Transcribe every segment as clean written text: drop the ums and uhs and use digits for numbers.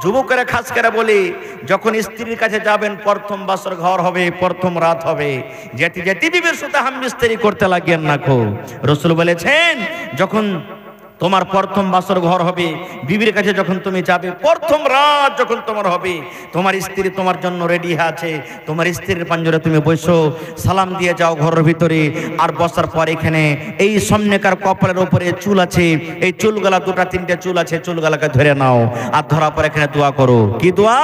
যুবকেরা খাস করে বলি, যখন স্ত্রীর কাছে যাবেন প্রথম বাসর ঘর হবে, প্রথম রাত হবে, যেতে যেতে বিবির সাথে হামবিস্তারি করতে লাগেন না কো। রাসূল বলেছেন যখন তোমার প্রথম বাসর ঘর হবে, বিবির কাছে যখন তুমি যাবে, প্রথম রাত যখন তোমার হবে, তোমার স্ত্রী তোমার জন্য রেডি আছে, তোমার স্ত্রীর পাঞ্জরে তুমি বসো, সালাম দিয়ে যাও ঘরের ভিতরে। আর বসার পর এখানে এই সামনেকার কপালের উপরে চুল আছে, এই চুলগুলা দুটা তিনটে চুল আছে, চুলগুলাকে ধরে নাও, আর ধরার পর এখানে দোয়া করো। কি দোয়া?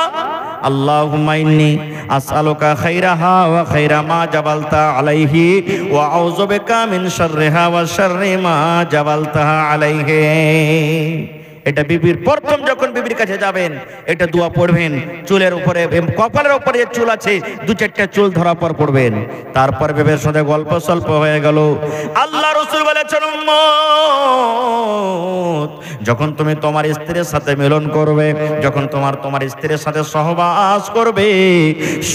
আল্লাহুম্মা ইন্নী আসআলুকা খাইরাহা ওয়া খাইরা মা জাবালতা আলাইহি ওয়া আউযু বিকা মিন শাররিহা ওয়া শাররি মা জাবালতাহা আলাইহি। এটা বিবির প্রথম যখন বিবির কাছে যাবেন এটা দোয়া পড়বেন। চুলের উপরে, কপালের উপরে যে চুল আছে দু চারটা চুল ধরা পর পড়বেন। তারপর বিবির সাথে গল্প সল্প হয়ে গেল। আল্লাহ রাসূল বলেছেন, উম্মত যখন তুমি তোমার স্ত্রীর সাথে মিলন করবে, যখন তোমার স্ত্রীর সাথে সহবাস করবে,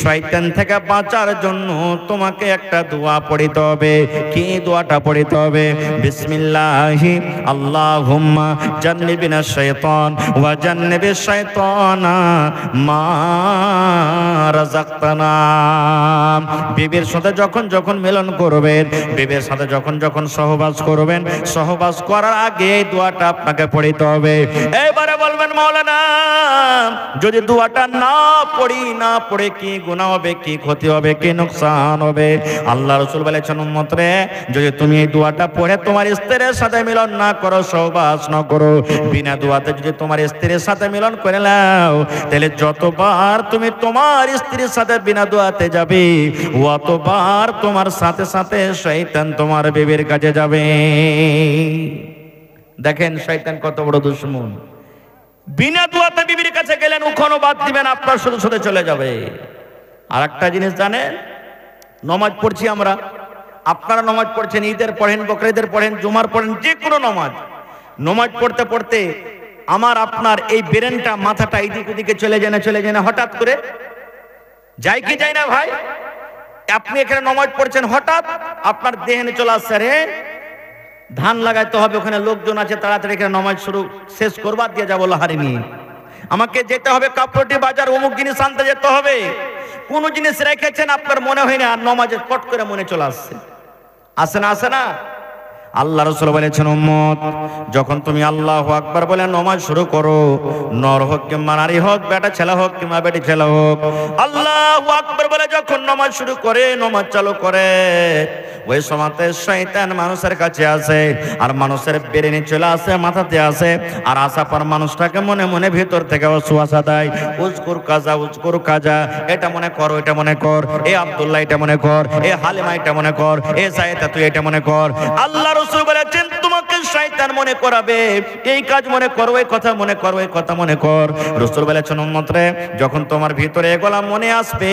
শয়তান থেকে বাঁচার জন্য তোমাকে একটা দোয়া পড়িতে হবে। কি দোয়াটা পড়িতে হবে? বিসমিল্লাহি আল্লাহুম্মা জান্নিবিনা শাইতান ওয়া জান্নিবিশ শাইতানা মা রাযাকতানা। বিবির সাথে যখন মিলন করবেন, বিবির সাথে যখন সহবাস করবেন, সহবাস করার আগে এই দোয়াটা আপনাকে পড়িতে হবে। এবারে বলবেন, মাওলানা যদি দোয়াটা না পড়ে কি গুনাহ হবে, কি ক্ষতি হবে, কি নোকসান হবে? আল্লাহ রাসূল বলেছেন, উম্মত রে, যদি তুমি এই দোয়াটা পড়ে তোমার স্ত্রীর সাথে মিলন না করো, সহবাস না করো, বিনা দোয়াতে যদি তোমার স্ত্রীর সাথে মিলন করে নাও, তাহলে যতবার তুমি তোমার স্ত্রীর সাথে বিনা দোয়াতে যাবে, অতবার তোমার সাথে সাথে শয়তান তোমার বিবির কাছে যাবে। দেখেন শয়তান কত বড় দুশমন। বিনা দোয়াতে বিবির কাছে গেলেন, উখনো বাদ দিবেন, আপনার সাথে চলে যাবে। আর একটা জিনিস জানেন, নমাজ পড়ছি আমরা, আপনারা নমাজ পড়ছেন, ঈদের পড়েন, বকরিদের পড়েন, জুমার পড়েন, যে কোনো নমাজ পড়তে পড়তে আমার আপনার এই ব্রেনটা, মাথাটা এইদিক ওদিকে চলে যায় না হঠাৎ করে? যায় কি যায় না ভাই? আপনি এখানে নমাজ পড়ছেন, হঠাৎ আপনার দেহে চলে আসছে, রে ধান লাগাইতে হবে, ওখানে লোকজন আছে, তাড়াতাড়ি এখানে নমাজ শেষ করবার দিয়ে যাবো লাহারি নিয়ে, আমাকে যেতে হবে কাপড়টি বাজার, অমুক জিনিস আনতে যেতে হবে। কোন জিনিস রেখেছেন আপনার মনে হয় না, আর নমাজের পট করে মনে চলে আসছে। আসে না? আল্লাহ রাসূল বলেছেন, উম্মত যখন তুমি আল্লাহু আকবার বলে নমাজ শুরু করো, নর হোক কিংবা নারী হোক, বেটা ছেলে হোক কিংবা বেটি ছেলে হোক, আল্লাহু আকবার বলে যখন নমাজ শুরু করে, নমাজ চালু করে, ওই সময়তে শয়তান মানুষের কাছে আসে, আর মানুষের ব্রেনে চলে আসে, মাথাতে আসে, আর আসার পর মানুষটাকে মনে মনে ভিতর থেকে ওয়াসওয়াসা দেয়, উজকুর কাজা, এটা মনে কর, এটা মনে কর, এ আব্দুল্লাহ এটা মনে কর, এ হালিমা এটা মনে কর, এ সাইয়েদা তুই এটা মনে কর। আল্লাহ রাসূল বলেছেন, তোমাকে শয়তান মনে করাবে, এই কাজ মনে কর, ওই কথা মনে কর, ওই কথা মনে কর। রাসূল বলেছেন, উম্মত রে, যখন তোমার ভিতরে এগুলা মনে আসবে,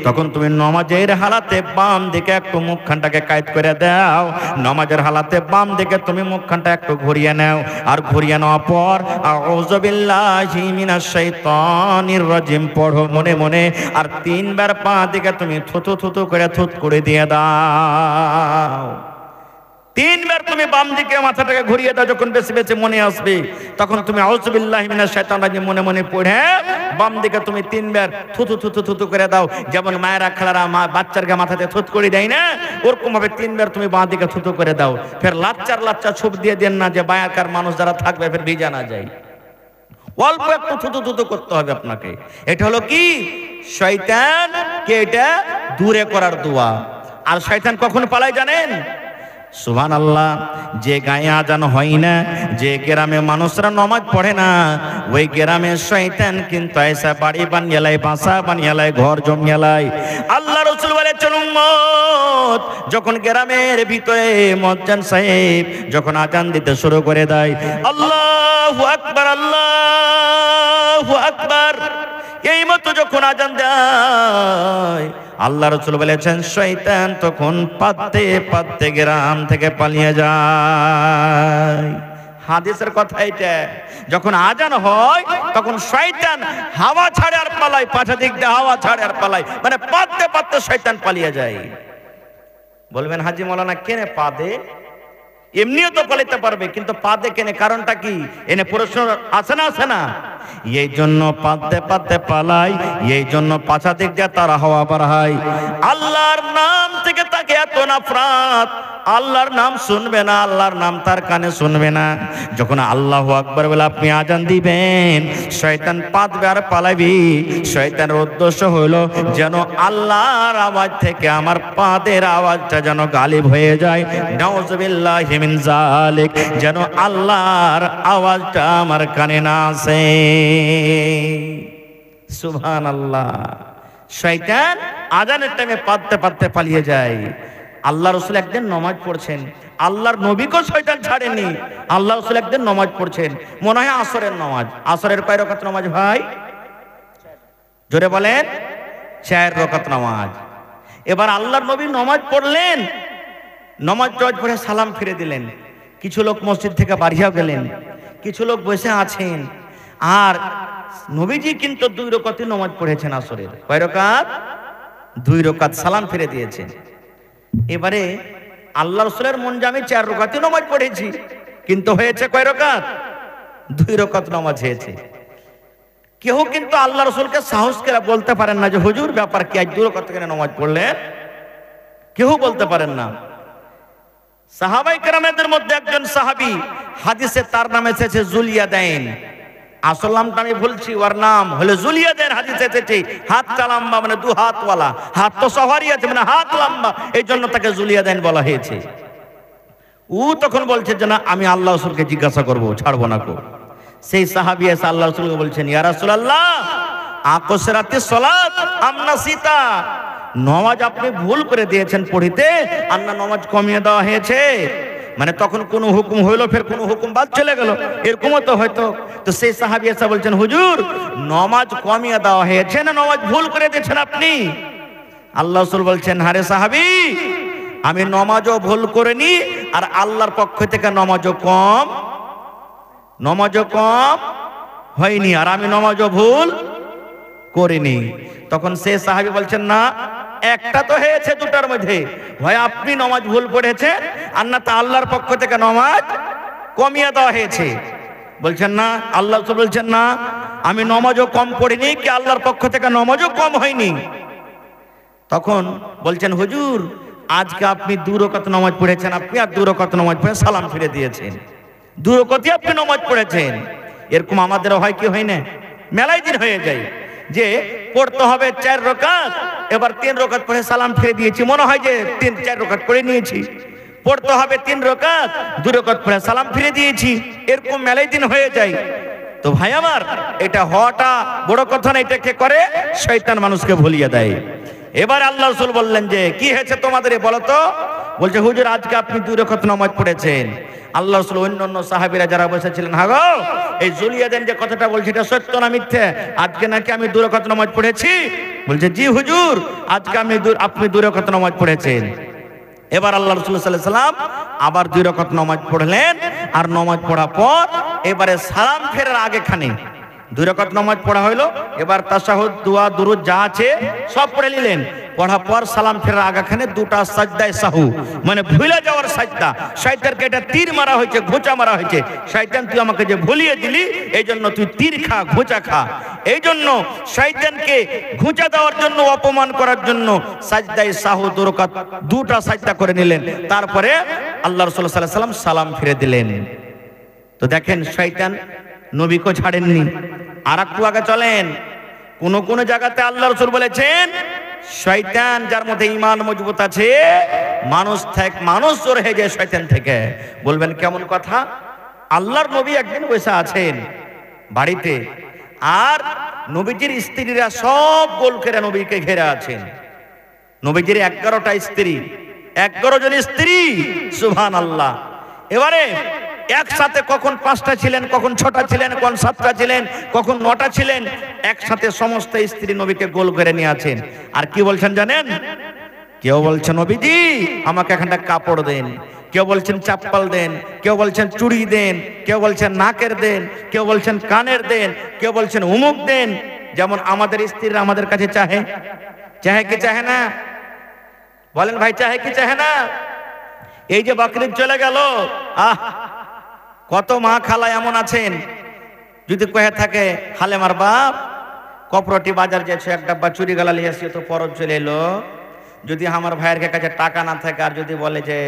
তখন তুমি নমাজের হালাতে বাম দিকে একটু মুখখানটাকে কায়েদ করে দাও, নমাজের হালাতে বাম দিকে তুমি মুখখানটা একটু ঘুরিয়ে নাও, আর ঘুরিয়ে নেওয়ার পর আউযু বিল্লাহি মিনাশ শাইতানির রাজিম পড়ো মনে মনে, আর তিনবার পা দিকে তুমি থুতু করে থুত করে দিয়ে দাও। তিনবার তুমি বাম দিকে মাথাটাকে ঘুরিয়ে দাও, যখন বেশি বেশি মনে আসবে তখন তুমি আউযু বিল্লাহি মিনাশ শাইতানির রাজিম মনে মনে পড়ে বাম দিকে তুমি তিনবার থুতু করে দাও। যেমন মায়েরা খালারা বাচ্চারকে মাথাতে থুত করে দেয় না, ওরকম ভাবে তিনবার তুমি বাঁ দিকে থুতু করে দাও। ফের লাচ্চা ছুপ দিয়ে দেন না, যে বায়াকার মানুষ যারা থাকবে ফের ভিজা না যায়, অল্প একটু থুতু করতে হবে আপনাকে। এটা হলো কি? শয়তানকে এটা দূরে করার দোয়া। আর শয়তান কখন পালায় জানেন? সুবহানাল্লাহ, যে গায়ে আজান হয় না, যে গ্রামে মানুষরা নামাজ পড়ে না, ওই গ্রামে শয়তান কিন্তু এসে বাড়ি বানিয়ে লাই, বাসা বানিয়ে লাই, ঘর জমিয়ে লাই। আল্লাহ রাসূল বলেছেন, উম্মত যখন গ্রামের ভিতরে মুয়াজ্জিন সাহেব যখন আজান দিতে শুরু করে দেয়, আল্লাহু আকবার, আল্লাহু আকবার, এই মতো যখন আজান দেয়, আল্লাহ রাসূল বলেছেন শয়তান তখন পাততে গ্রাম থেকে পালিয়ে যায়। হাদিসের কথা এটা। যখন আজান হয় তখন শয়তান হাওয়া ছাড়ে আর পালায়, পাছা দিক দিয়ে হাওয়া ছাড়ে আর পালায়, মানে পাততে শয়তান পালিয়ে যায়। বলবেন হাজি মাওলানা কেন পাদে? এমনিও তো পালাইতে পারবে, কিন্তু পা দেখে নে, কারণটা কি? এনে প্রশ্ন আছে না আছে না? এই জন্য পাতে পাতে পালাই, এই জন্য পাছা দিক দিয়ে তার হাওয়া বাড়ায়। আল্লাহর নাম থেকে তাকে এত নাফরাত, আল্লাহর নাম শুনবে না, আল্লাহর নাম তার কানে শুনবে না। যখন আল্লাহু আকবার বলে আপনি আজান দিবেন, শয়তান পাতবে আর পালাবি। শয়তানের উদ্দেশ্য হলো যেন আল্লাহর আওয়াজ থেকে আমার পাদের আওয়াজটা যেন গালিব হয়ে যায়। নাউযুবিল্লাহি মিন যালিক, যেন আল্লাহর আওয়াজটা আমার কানে না আসে। সুবহানাল্লাহ। শয়তান আজানের টাইমে পাততে পাততে পালিয়ে যায়। আল্লাহ রাসূল একদিন নামাজ পড়ছেন, আল্লাহর নবীকেও শয়তান ছাড়েনি। আল্লাহ রাসূল একদিন নামাজ পড়ছেন, মনে হয় আসরের নামাজ। আসরের কয় রাকাত নামাজ ভাই? জোরে বলেন। 4 রাকাত নামাজ। এবার আল্লাহর নবী নামাজ পড়লেন, নামাজ পড়ে সালাম ফিরে দিলেন। কিছু লোক মসজিদ থেকে বাড়িও গেলেন, কিছু লোক বসে আছেন। আর নবীজি কিন্তু 2 রাকাত নামাজ পড়েছেন আসরের। কয় রাকাত? 2 রাকাত, সালাম ফিরে দিয়েছেন। এবারে আল্লাহ রাসূলের মন যে আমি 4 রাকাত নামাজ পড়েছি, কিন্তু হয়েছে কয় রাকাত? 2 রাকাত নামাজ হয়েছে। কেউ কিন্তু আল্লাহ রাসূলকে সাহস করে বলতে পারেন না যে হুজুর ব্যাপার কি, আজ 2 রাকাত কেন নামাজ পড়লেন? কেউ বলতে পারেন না। সাহাবায়ে কেরামদের মধ্যে একজন সাহাবী, হাদিসে তার নাম এসেছে যুলিয়াদাইন। আসল নামটা আমি বলছি, ওর নাম হলো যুলিয়াদাইন। হাদিসে এসেছে হাতটা লম্বা, মানে 2 হাতওয়ালা। হাত তো সবারই আছে, মানে হাত লম্বা, এই জন্য তাকে যুলিয়াদাইন বলা হয়েছে। ও তখন বলছে যে না, আমি আল্লাহ রাসূলকে জিজ্ঞাসা করব, ছাড়বো না কো। সেই সাহাবী এসে আল্লাহ রাসূলকে বলছেন, ইয়া রাসূলুল্লাহ, আকসরাতিস সালাত আম নাসিতা, নামাজ আপনি ভুল করে দিয়েছেন পড়িতে, আর না নামাজ কমিয়ে দেওয়া হয়েছে? মানে তখন কোন হুকুম হইলো, ফের কোন হুকুম বাদ চলে গেল, এরকমও তো হয়তো। তো সেই সাহাবী এসে বলছেন, হুজুর নামাজ কমিয়ে দেওয়া হয়েছে না নামাজ ভুল করে দিয়েছেন আপনি? আল্লাহ রাসূল বলছেন, আরে সাহাবী, আমি নামাজও ভুল করিনি, আর আল্লাহর পক্ষ থেকে নামাজও কম হয়নি, আর আমি নামাজও ভুল করিনি। তখন সে সাহাবী বলছেন, না, একটা তো হয়েছে দুটার মধ্যে, হয় আপনি নামাজ ভুল পড়েছেন, আর না তা আল্লাহর পক্ষ থেকে নামাজ কমিয়ে দেওয়া হয়েছে। বলছেন না, আল্লাহ রাসূল বলছেন না, আমি নামাজও কম পড়িনি, কি আল্লাহর পক্ষ থেকে নামাজও কম হয়নি। তখন বলছেন, হুজুর আজকে আপনি 2 রাকাত নামাজ পড়েছেন, আপনি আর 2 রাকাত নামাজ পড়ে সালাম ফিরে দিয়েছেন। 2 রাকাতই আপনি নামাজ পড়েছেন। এরকম আমাদেরও হয় কি হয় না? মেলাই দিন হয়ে যায় যে পড়তে হবে 4 রাকাত, এবার 3 রাকাত পড়ে সালাম ফিরে দিয়েছি, মনে হয় যে 3-4 রাকাত পড়ে নিয়েছি। পড়তে হবে 3 রাকাত, 2 রাকাত পড়ে সালাম ফিরে দিয়েছি, এরকম মেলাই দিন হয়ে যায়। তো ভাই আমার, এটা হওয়াটা বড় কথা না, এটাকে করে শয়তান মানুষকে ভুলিয়ে দেয়। এবার আল্লাহ রাসূল বললেন যে কি হয়েছে তোমাদের বলো তো? বলছে, হুজুর আজকে আপনি 2 রাকাত নামাজ পড়েছেন। আল্লাহ রাসূল অন্যান্য সাহাবীরা যারা বসেছিলেন, হ্যাঁ গো, এই যুলিয়াদাইন যে কথাটা বলছে এটা সত্য না মিথ্যে? আজকে নাকি আমি 2 রাকাত নামাজ পড়েছি? বলছে, জি হুজুর, আজকে আপনি 2 রাকাত নামাজ পড়েছেন। এবার আল্লাহ রাসূল সাল্লাল্লাহু আলাইহি ওয়াসাল্লাম আবার 2 রাকাত নামাজ পড়লেন। আর নামাজ পড়ার পর এবারে সালাম ফেরার আগেখানে 2 রাকাত নামাজ পড়া হইলো। এবার তাশাহুদ, দোয়া, দুরুদ যা আছে সব পড়ে নিলেন। পড়ার পর সালাম ফেরার আগেখানে 2টা সাজদায়ে সাহু, মানে ভুলে যাওয়ার সাজদা। শয়তানকে এটা তীর মারা হয়েছে, ঘোঁচা মারা হয়েছে। শয়তান, তুই আমাকে যে ভুলিয়ে দিলি, এই জন্য তুই তীর খা, ঘোঁচা খা। এই জন্য শয়তানকে ঘোঁচা দেওয়ার জন্য, অপমান করার জন্য সাজদায়ে সাহু 2 রাকাত 2টা সাজদা করে নিলেন। তারপরে আল্লাহ রাসূল সাল্লাল্লাহু আলাইহি ওয়াসাল্লাম সালাম ফিরে দিলেন। তো দেখেন, শয়তান নবীকে ছাড়েননি। আর একটু আগে চলেন, কোন জায়গাতে আল্লাহ রাসূল বলেছেন, শয়তান যার মধ্যে ঈমান মজবুত আছে, মানুষ জোর হয়ে যায় শয়তান থেকে। বলবেন কেমন কথা? আল্লাহর নবী একদিন বসে আছেন বাড়িতে, আর নবীজির স্ত্রীরা সব গোল করে নবীকে ঘিরে আছেন। নবীজির 11টা স্ত্রী, 11 জন স্ত্রী, সুবহানাল্লাহ। এবারে একসাথে কখন 5টা ছিলেন, কখন 6টা ছিলেন, কখন 7টা ছিলেন, কখন 9টা ছিলেন, একসাথে সমস্ত স্ত্রী নবীকে গোল করে নিয়ে আছেন। আর কি বলছেন জানেন? কেউ বলছেন, নবীজি আমাকে একটা কাপড় দেন, কেউ বলছেন চাপ্পাল দেন, কেউ বলছেন চুড়ি দেন, কেউ বলছেন নাকের দেন, কেউ বলছেন কানের দেন, কেউ বলছেন উমুক দেন। যেমন আমাদের স্ত্রীরা আমাদের কাছে চাহে কি চাহে না? বলেন ভাই, চাহে কি চাহে না? এই যে বকরিদ চলে গেল, আহ কত মা খালা এমন আছেন, যদি কহে থাকে হালেমার বাপ কপরটি বাজার যেছে এক ডাব্বা চুরি গালা লিয়ে আসছে, তো পরব চলে এলো, যদি আমার ভাইয়ের কাছে টাকা না থাকে আর যদি বলে যে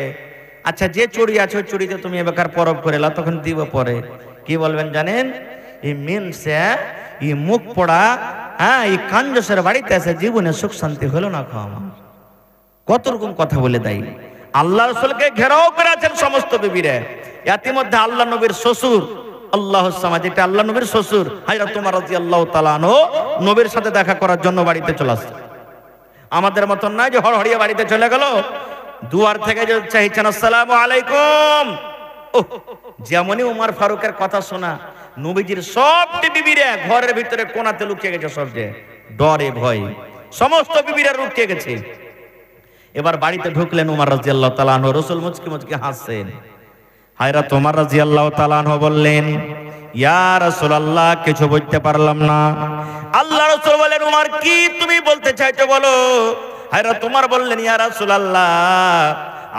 আচ্ছা যে চুরি আছে ওই চুরিতে তুমি এবার পরব করে এলো, তখন দিব পরে, কি বলবেন জানেন? এই মিনসে এই মুখ পড়া, হ্যাঁ এই কাঞ্জসের বাড়িতে আছে জীবনে সুখ শান্তি হলো না খাওয়া, কত রকম কথা বলে দেয়। আল্লাহ রাসূলকে ঘেরাও করে আছেন সমস্ত বিবিরা। ইতিমধ্যে আল্লাহ নবীর শ্বশুর আল্লাহু সামাদ, যেটা আল্লাহ নবীর শ্বশুর হযরত ওমর রাদিয়াল্লাহু তাআলা আনহু নবীর সাথে দেখা করার জন্য বাড়িতে চলে আসছে। আমাদের মতন না যে হড়হড়িয়ে বাড়িতে চলে গেল, দুয়ার থেকে যে চাইছেন আসসালামু আলাইকুম। যেমনই উমর ফারুকের কথা শোনা, নবীজির সবটি বিবিরা ঘরের ভিতরে কোণাতে লুকিয়ে গেছে, সব যে ডরে ভয় সমস্ত বিবিরা লুকিয়ে গেছে। এবার বাড়িতে ঢুকলেন উমর রাদিয়াল্লাহু তাআলা আনহু, রাসূল মুচকি মুচকি হাসছেন। হযরত ওমর রাদিয়াল্লাহু তাআলা আনহু বললেন, ইয়া রাসূলুল্লাহ কিছু বলতে পারলাম না। আল্লাহ রাসূল বলেন, উমর কি তুমি বলতে চাইছো বলো। হযরত ওমর বললেন, ইয়া রাসূলুল্লাহ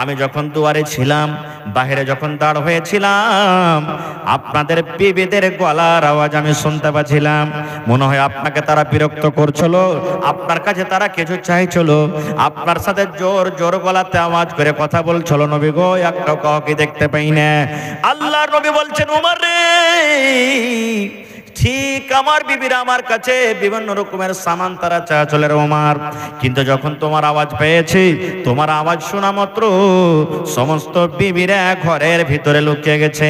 আমি যখন দুয়ারে ছিলাম, বাহিরে যখন দাঁড় হয়েছিলাম, আপনাদের বিবিদের গলার আওয়াজ আমি শুনতে পাচ্ছিলাম। মনে হয় আপনাকে তারা বিরক্ত করছিল, আপনার কাছে তারা কিছু চাইছিল, আপনার সাথে জোর জোর গলাতে আওয়াজ করে কথা বলছিল। নবী গো একটা কাউকে দেখতে পাই না। আল্লাহর নবী বলছেন, উমর রে ঠিক আমার বিবিরা আমার কাছে বিভিন্ন রকমের সামান তারা চাইছিল রে ওমর, কিন্তু যখন তোমার আওয়াজ পেয়েছি, তোমার আওয়াজ শোনা মাত্র সমস্ত বিবিরা ঘরের ভিতরে লুকিয়ে গেছে,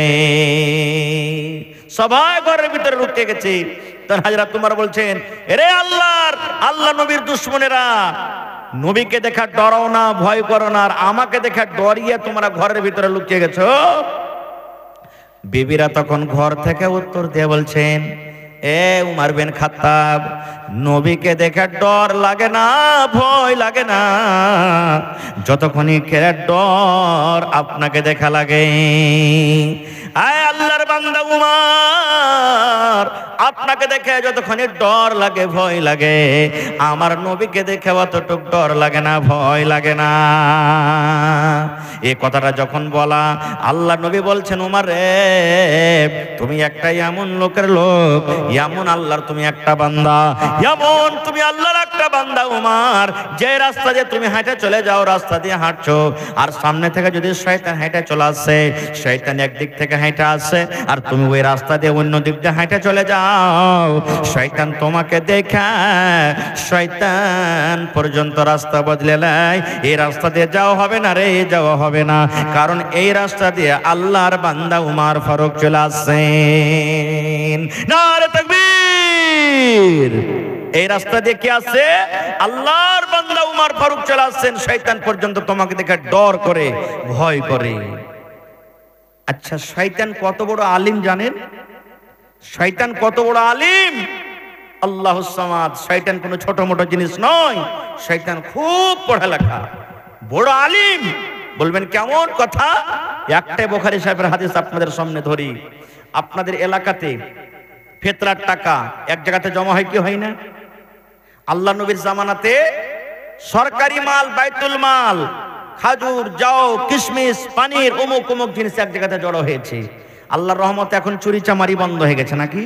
সবাই ঘরের ভিতরে লুকিয়ে গেছে। তখন হযরত ওমর বলছেন, এরে আল্লাহ নবীর দুশমনেরা, নবীকে দেখা ডরাও না, ভয় করো না, আর আমাকে দেখা ডরিয়ে তোমরা ঘরের ভিতরে লুকিয়ে গেছো। বিবিরা তখন ঘর থেকে উত্তর দিয়ে বলছেন, এ উমর বিন খাত্তাব, নবীকে দেখে ডর লাগে না, ভয় লাগে না, যতক্ষণই কেড়ে ডর আপনাকে দেখা লাগে। আয় আল্লাহর বান্দা উমর, আপনাকে দেখে যতক্ষণই ডর লাগে, ভয় লাগে, আমার নবীকে দেখে অতটুক ডর লাগে না, ভয় লাগে না। এই কথাটা যখন বলা, আল্লাহ নবী বলছেন, উমর রে তুমি একটা এমন লোকের লোক, এমন আল্লাহর তুমি একটা বান্দা, এমন তুমি আল্লাহর একটা বান্দা উমর, যে রাস্তা দিয়ে তুমি হাঁটে চলে যাও, রাস্তা দিয়ে হাঁটছো, আর সামনে থেকে যদি শয়তান হেঁটে চলে আসে, শয়তান একদিক থেকে হেঁটে আসে, আর তুমি ওই রাস্তা দিয়ে অন্য দিক দিয়ে হেঁটে চলে যাও, শয়তান তোমাকে দেখা শয়তান পর্যন্ত রাস্তা বদলে নেয়। এই রাস্তা দিয়ে যাওয়া হবে না রে, যাওয়া হবে না, কারণ এই রাস্তা দিয়ে আল্লাহর বান্দা উমর ফারুক চলে আসেন। নারে তাকবীর! এই রাস্তা দিয়ে কি আছে? আল্লাহর বান্দা উমর ফারুক চলে আসছেন, শয়তান পর্যন্ত তোমাকে দেখে ডর করে, ভয় করে। আচ্ছা শয়তান কত বড় আলিম জানেন? শয়তান কত বড় আলিম! আল্লাহুস সামাদ। শয়তান কোনো ছোট মোটো জিনিস নয়, শয়তান খুব পড়ালেখা, বড় আলিম। বলবেন কেমন কথা? একটাই বুখারী সাহেবের হাদিস আপনাদের সামনে ধরি। আপনাদের এলাকাতে ফিতরার টাকা এক জায়গাতে জমা হয় কি হয় না? আল্লাহ নবীর জামানাতে সরকারি মাল, বাইতুল মাল, খাজুর, যাও, কিশমিশ, পানির, অমুক অমুক জিনিস এক জায়গাতে জড়ো হয়েছে। আল্লাহর রহমতে এখন চুরি চামারি বন্ধ হয়ে গেছে নাকি?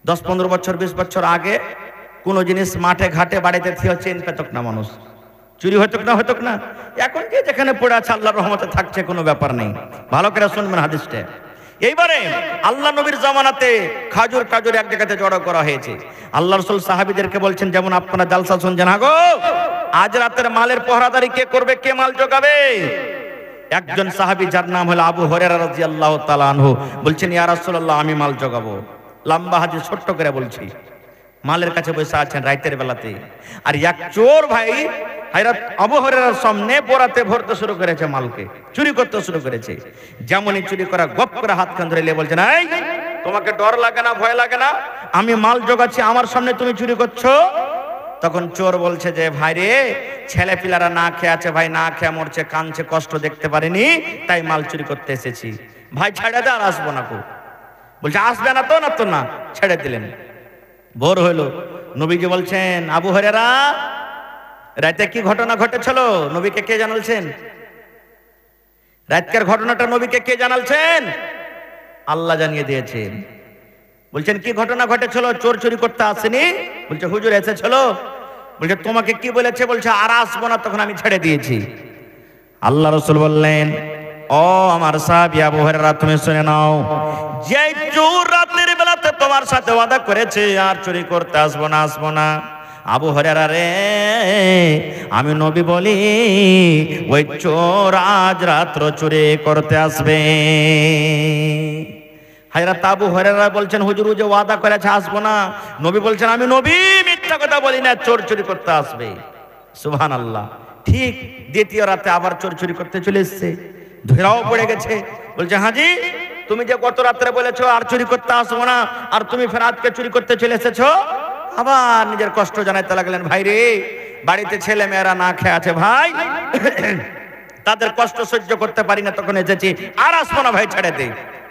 10-15 বছর 20 বছর আগে কোনো জিনিস মাঠে ঘাটে বাড়িতে থিয়ে চেন পেতক না মানুষ, চুরি হতো না। এখন যে যেখানে পড়ে আছে আল্লাহর রহমতে থাকছে, কোনো ব্যাপার নেই। ভালো করে শুনবেন হাদিসটা। এইবারে আল্লাহ নবীর জামানাতে খাজুর টাজুর এক জায়গাতে জড়ো করা হয়েছে। আল্লাহ রাসূল সাহাবীদেরকে বলছেন, যেমন আপনারা জালসা শুনছেন, গো আজ রাতের মালের পহরাদারি কে করবে, কে মাল জোগাবে? একজন সাহাবী যার নাম হলো আবু হুরায়রা রাদিয়াল্লাহু তাআলা আনহু বলছেন, ইয়া রাসূলুল্লাহ আমি মাল জোগাবো। লম্বা হাদিস ছোট্ট করে বলছি। মালের কাছে বসে আছেন রাতের বেলাতে, আর এক চোর ভাই হযরত আবু হুরায়রার সামনে বোরাতে ভরতে শুরু করেছে, মালকে চুরি করতে শুরু করেছে। যেমনই চুরি করা, গপ করে হাতখান ধরে নিয়ে বলছেন, এই তোমাকে ডর লাগে না, ভয় লাগে না? আমি মাল জোগাচ্ছি, আমার সামনে তুমি চুরি করছো। তখন চোর বলছে যে, ভাই রে ছেলে পিলারা না খেয়ে আছে, ভাই না খেয়ে মরছে, কাঁদছে, কষ্ট দেখতে পারিনি, তাই মাল চুরি করতে এসেছি। ভাই ছেড়ে দে, আর আসবো না। বলছে আসবে না তো? না, ছেড়ে দিলেন। ভোর হইলো, নবীজি বলছেন, আবু হুরায়রা রাতে কি ঘটনা ঘটেছিল? নবীকে কে জানালছেন? রাতকার ঘটনাটা নবীকে কে জানালছেন? আল্লাহ জানিয়ে দিয়েছেন। বলছেন কি ঘটনা ঘটেছিল? চোর চুরি করতে আসেনি? বলছে হুজুর এসেছিল। বলছে তোমাকে কি বলেছে? বলছে আর আসবো না, তখন আমি ছেড়ে দিয়েছি। আল্লাহ রাসূল বললেন, ও আমার সাহাবী আবু হুরায়রা, তুমি শুনে নাও, যে চোর রাতের বেলাতে তোমার সাথে ওয়াদা করেছে আর চুরি করতে আসবো না, আবু হুরায়রা রে, আমি নবী বলি ওই চোর আজ রাত্র চুরি করতে আসবে। হযরত আবু হুরায়রা বলছেন, হুজুর যে ওয়াদা করেছে আসবো না। নবী বলছেন, আমি নবী মিথ্যা কথা বলি না, চোর চুরি করতে আসবে। সুবহানাল্লাহ। ঠিক দ্বিতীয় রাতে আবার চোর চুরি করতে চলে এসেছে, ধরাও পড়ে গেছে। বলছে হাজি, তুমি যে গত রাত্রে বলেছো আর চুরি করতে আসবো না, আর তুমি ফের আজকে চুরি করতে চলে এসেছো। আবার নিজের কষ্ট জানাইতে লাগলেন, ভাই রে, বাড়িতে ছেলে মেয়েরা না খেয়ে আছে ভাই, তাদের কষ্ট সহ্য করতে পারি না, তখন এসেছি, আর আসবো না ভাই, ছেড়ে দে।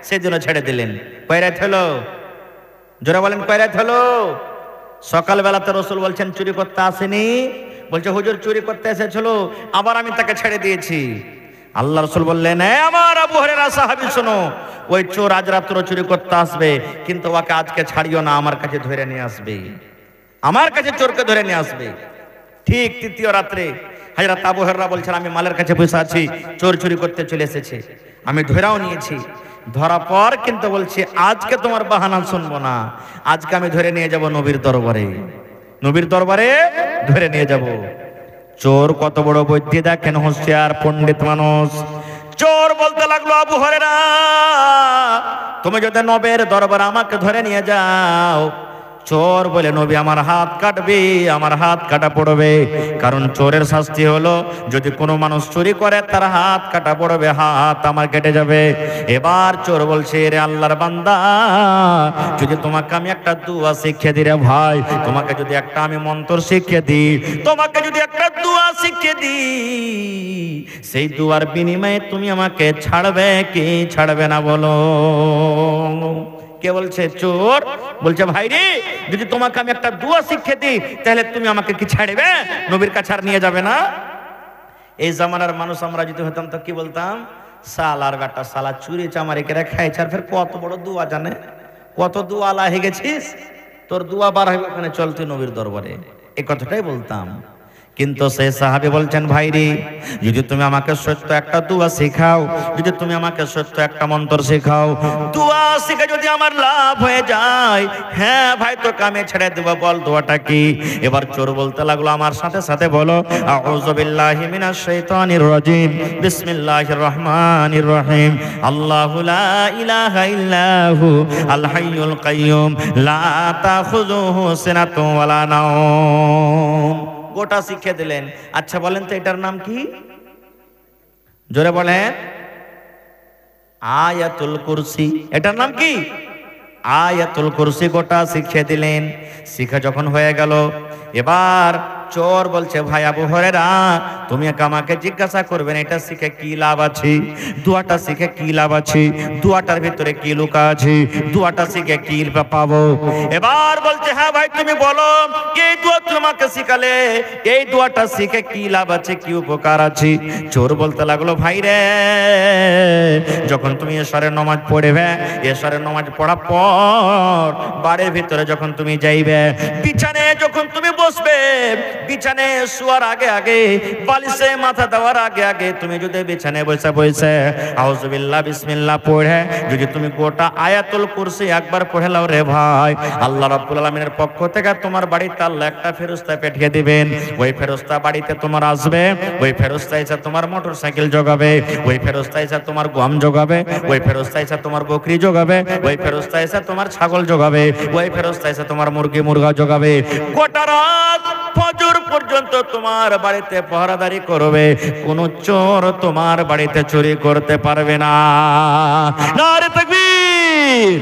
সেজন্য ছেড়ে দিলেন। কয় রাত হলো? জোরে বলেন, কয় রাত হলো? সকালবেলাতে রাসূল বলছেন চুরি করতে আসেনি। বলছে হুজুর চুরি করতে এসেছিল, আবার আমি তাকে ছেড়ে দিয়েছি। আল্লাহ রাসূল বললেন, এ আমার আবু হুরায়রা সাহাবী শোনো, ওই চোর আজ রাত্রে চুরি করতে আসবে, কিন্তু ওকে আজকে ছাড়িও না, আমার কাছে ধরে নিয়ে আসবে, আমার কাছে চোরকে ধরে নিয়ে আসবে। ঠিক তৃতীয় রাত্রে হযরত আবু হুরায়রা বলছেন, আমি মালের কাছে বসে আছি, চোর চুরি করতে চলে এসেছে, আমি ধরেও নিয়েছি। ধরা পর কিন্তু বলছি আজকে তোমার বাহানা শুনবো না, আজকে আমি ধরে নিয়ে যাব নবীর দরবারে, নবীর দরবারে ধরে নিয়ে যাব। চোর কত বড় বুদ্ধি দেখেন, হোশিয়ার পণ্ডিত মানুষ। চোর বলতে লাগলো, আবু হুরায়রা, তুমি যদি নবীর দরবারে আমাকে ধরে নিয়ে যাও। চোর বলে, নবী আমার হাত কাটবে, আমার হাত কাটা পড়বে, কারণ চোরের শাস্তি হলো যদি কোনো মানুষ চুরি করে তার হাত কাটা পড়বে, হাত আমার কেটে যাবে। এবার চোর বলছে, রে আল্লাহর বান্দা, যদি তোমাকে আমি একটা দুয়া শিখিয়ে দিই রে ভাই, তোমাকে যদি একটা আমি মন্ত্র শিখিয়ে দিই, তোমাকে যদি একটা দুয়া শিখিয়ে দিই, সেই দুয়ার বিনিময়ে তুমি আমাকে ছাড়বে কি ছাড়বে না বলো? কে বলছে? চোর বলছে, ভাই রে, যদি তোমাকে আমি একটা দুয়া শিখিয়ে দিই, তাহলে তুমি আমাকে কি ছাড়বে, নবীর কাছে আর নিয়ে যাবে না? এই জামানার মানুষ আমরা যদি হতাম তো কি বলতাম? সালার বেটা, সালা চুরি চামারি করে খাইছে, আর ফের কত বড় দুয়া জানে, কত দুয়া আলা হয়ে গেছিস, তোর দুয়া বার হবে ওখানে, চল তুই নবীর দরবারে, এই কথাটাই বলতাম। কিন্তু সেই সাহাবী বলছেন, ভাই রে, যদি তুমি আমাকে সত্য একটা দুয়া শেখাও, যদি তুমি আমাকে সত্য একটা মন্ত্র শেখাও, দুয়া শিখে যদি আমার লাভ হয়ে যায়, হ্যাঁ ভাই তোকে আমি ছেড়ে দেব, বল দুয়াটা কি? এবার চোর বলতে লাগলো, আমার সাথে সাথে বলো, আউযু বিল্লাহি মিনাশ শাইতানির রাজিম, বিসমিল্লাহির রহমানির রহিম, আল্লাহু লা ইলাহা ইল্লাহু আল হাইয়ুল কাইয়ুম লা তাখুযুহু সিনাতুন ওয়ালা নাওম। গোটা শিখিয়ে দিলেন। আচ্ছা বলেন তো এটার নাম কি? জোরে বলেন। আয়াতুল কুরসি। এটার নাম কি? আয়াতুল কুরসি গোটা শিখিয়ে দিলেন। শিখা যখন হয়ে গেল, এবার চোর বলছে, ভাই আবু হুরায়রা, তুমি আমাকে জিজ্ঞাসা করবেন এটা শিখে কি লাভ আছে, দুয়াটা শিখে কি লাভ আছে, দুয়াটার ভিতরে কি লুকা আছে, দুয়াটা শিখে কি পাবো? এবার বলছে, হ্যাঁ ভাই তুমি বলো, এই দুয়া তোমাকে শিখালে এই দুয়াটা শিখে কি লাভ আছে, কি উপকার আছে? চোর বলতে লাগলো, ভাই রে, যখন তুমি এশারের নামাজ পড়বে, এশারের নামাজ পড়ার পর বাড়ির ভিতরে যখন তুমি যাইবে, বিছানায় যখন তুমি বসবে, বিছানায় শোয়ার আগে আগে, বালিশে মাথা দেওয়ার আগে আগে, তুমি যদি বিছানায় বসে বসে আউযু বিল্লাহ বিসমিল্লাহ পড়ে যদি তুমি গোটা আয়াতুল কুরসি একবার পড়ে নাও রে ভাই, আল্লাহ রাব্বুল আলামিনের পক্ষ থেকে তোমার বাড়িতে আল্লাহ একটা ফেরেশতা পাঠিয়ে দিবেন। ওই ফেরেশতা বাড়িতে তোমার আসবে, ওই ফেরেশতা এসে তোমার মোটরসাইকেল জোগাবে, ওই ফেরেশতা এসে তোমার গম জোগাবে, ওই ফেরেশতা এসে তোমার বকরি জোগাবে, ওই ফেরেশতা এসে তোমার ছাগল জোগাবে, ওই ফেরেশতা এসে তোমার মুরগি মুরগা জোগাবে। গোটা রাত ফজর পর্যন্ত তোমার বাড়িতে পহরাদারি করবে, কোন চোর তোমার বাড়িতে চুরি করতে পারবে না। নারে তাকবীর।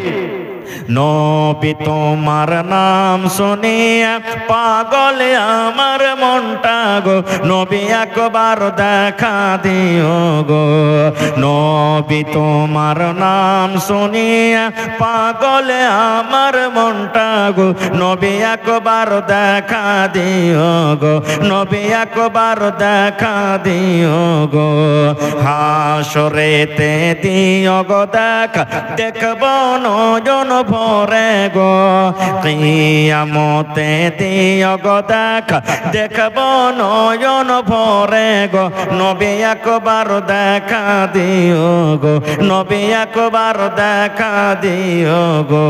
নবী তোমার নাম শুনিয়া পাগল আমার মনটা গো, নবী একবার দেখা দিও গো। নবী তোমার নাম শুনিয়া পাগল আমার মনটা গো, নবী একবার দেখা দিও গো, নবী একবার দেখা দিও গো। হাসরেতে দিও গো দেখা, দেখব নয়ন ভরে গো। কিয়ামতে দিও গো দেখা, দেখব নয়ন ভরে গো। নবী একবার দেখা দিও গো, নবী একবার দেখা দিও গো।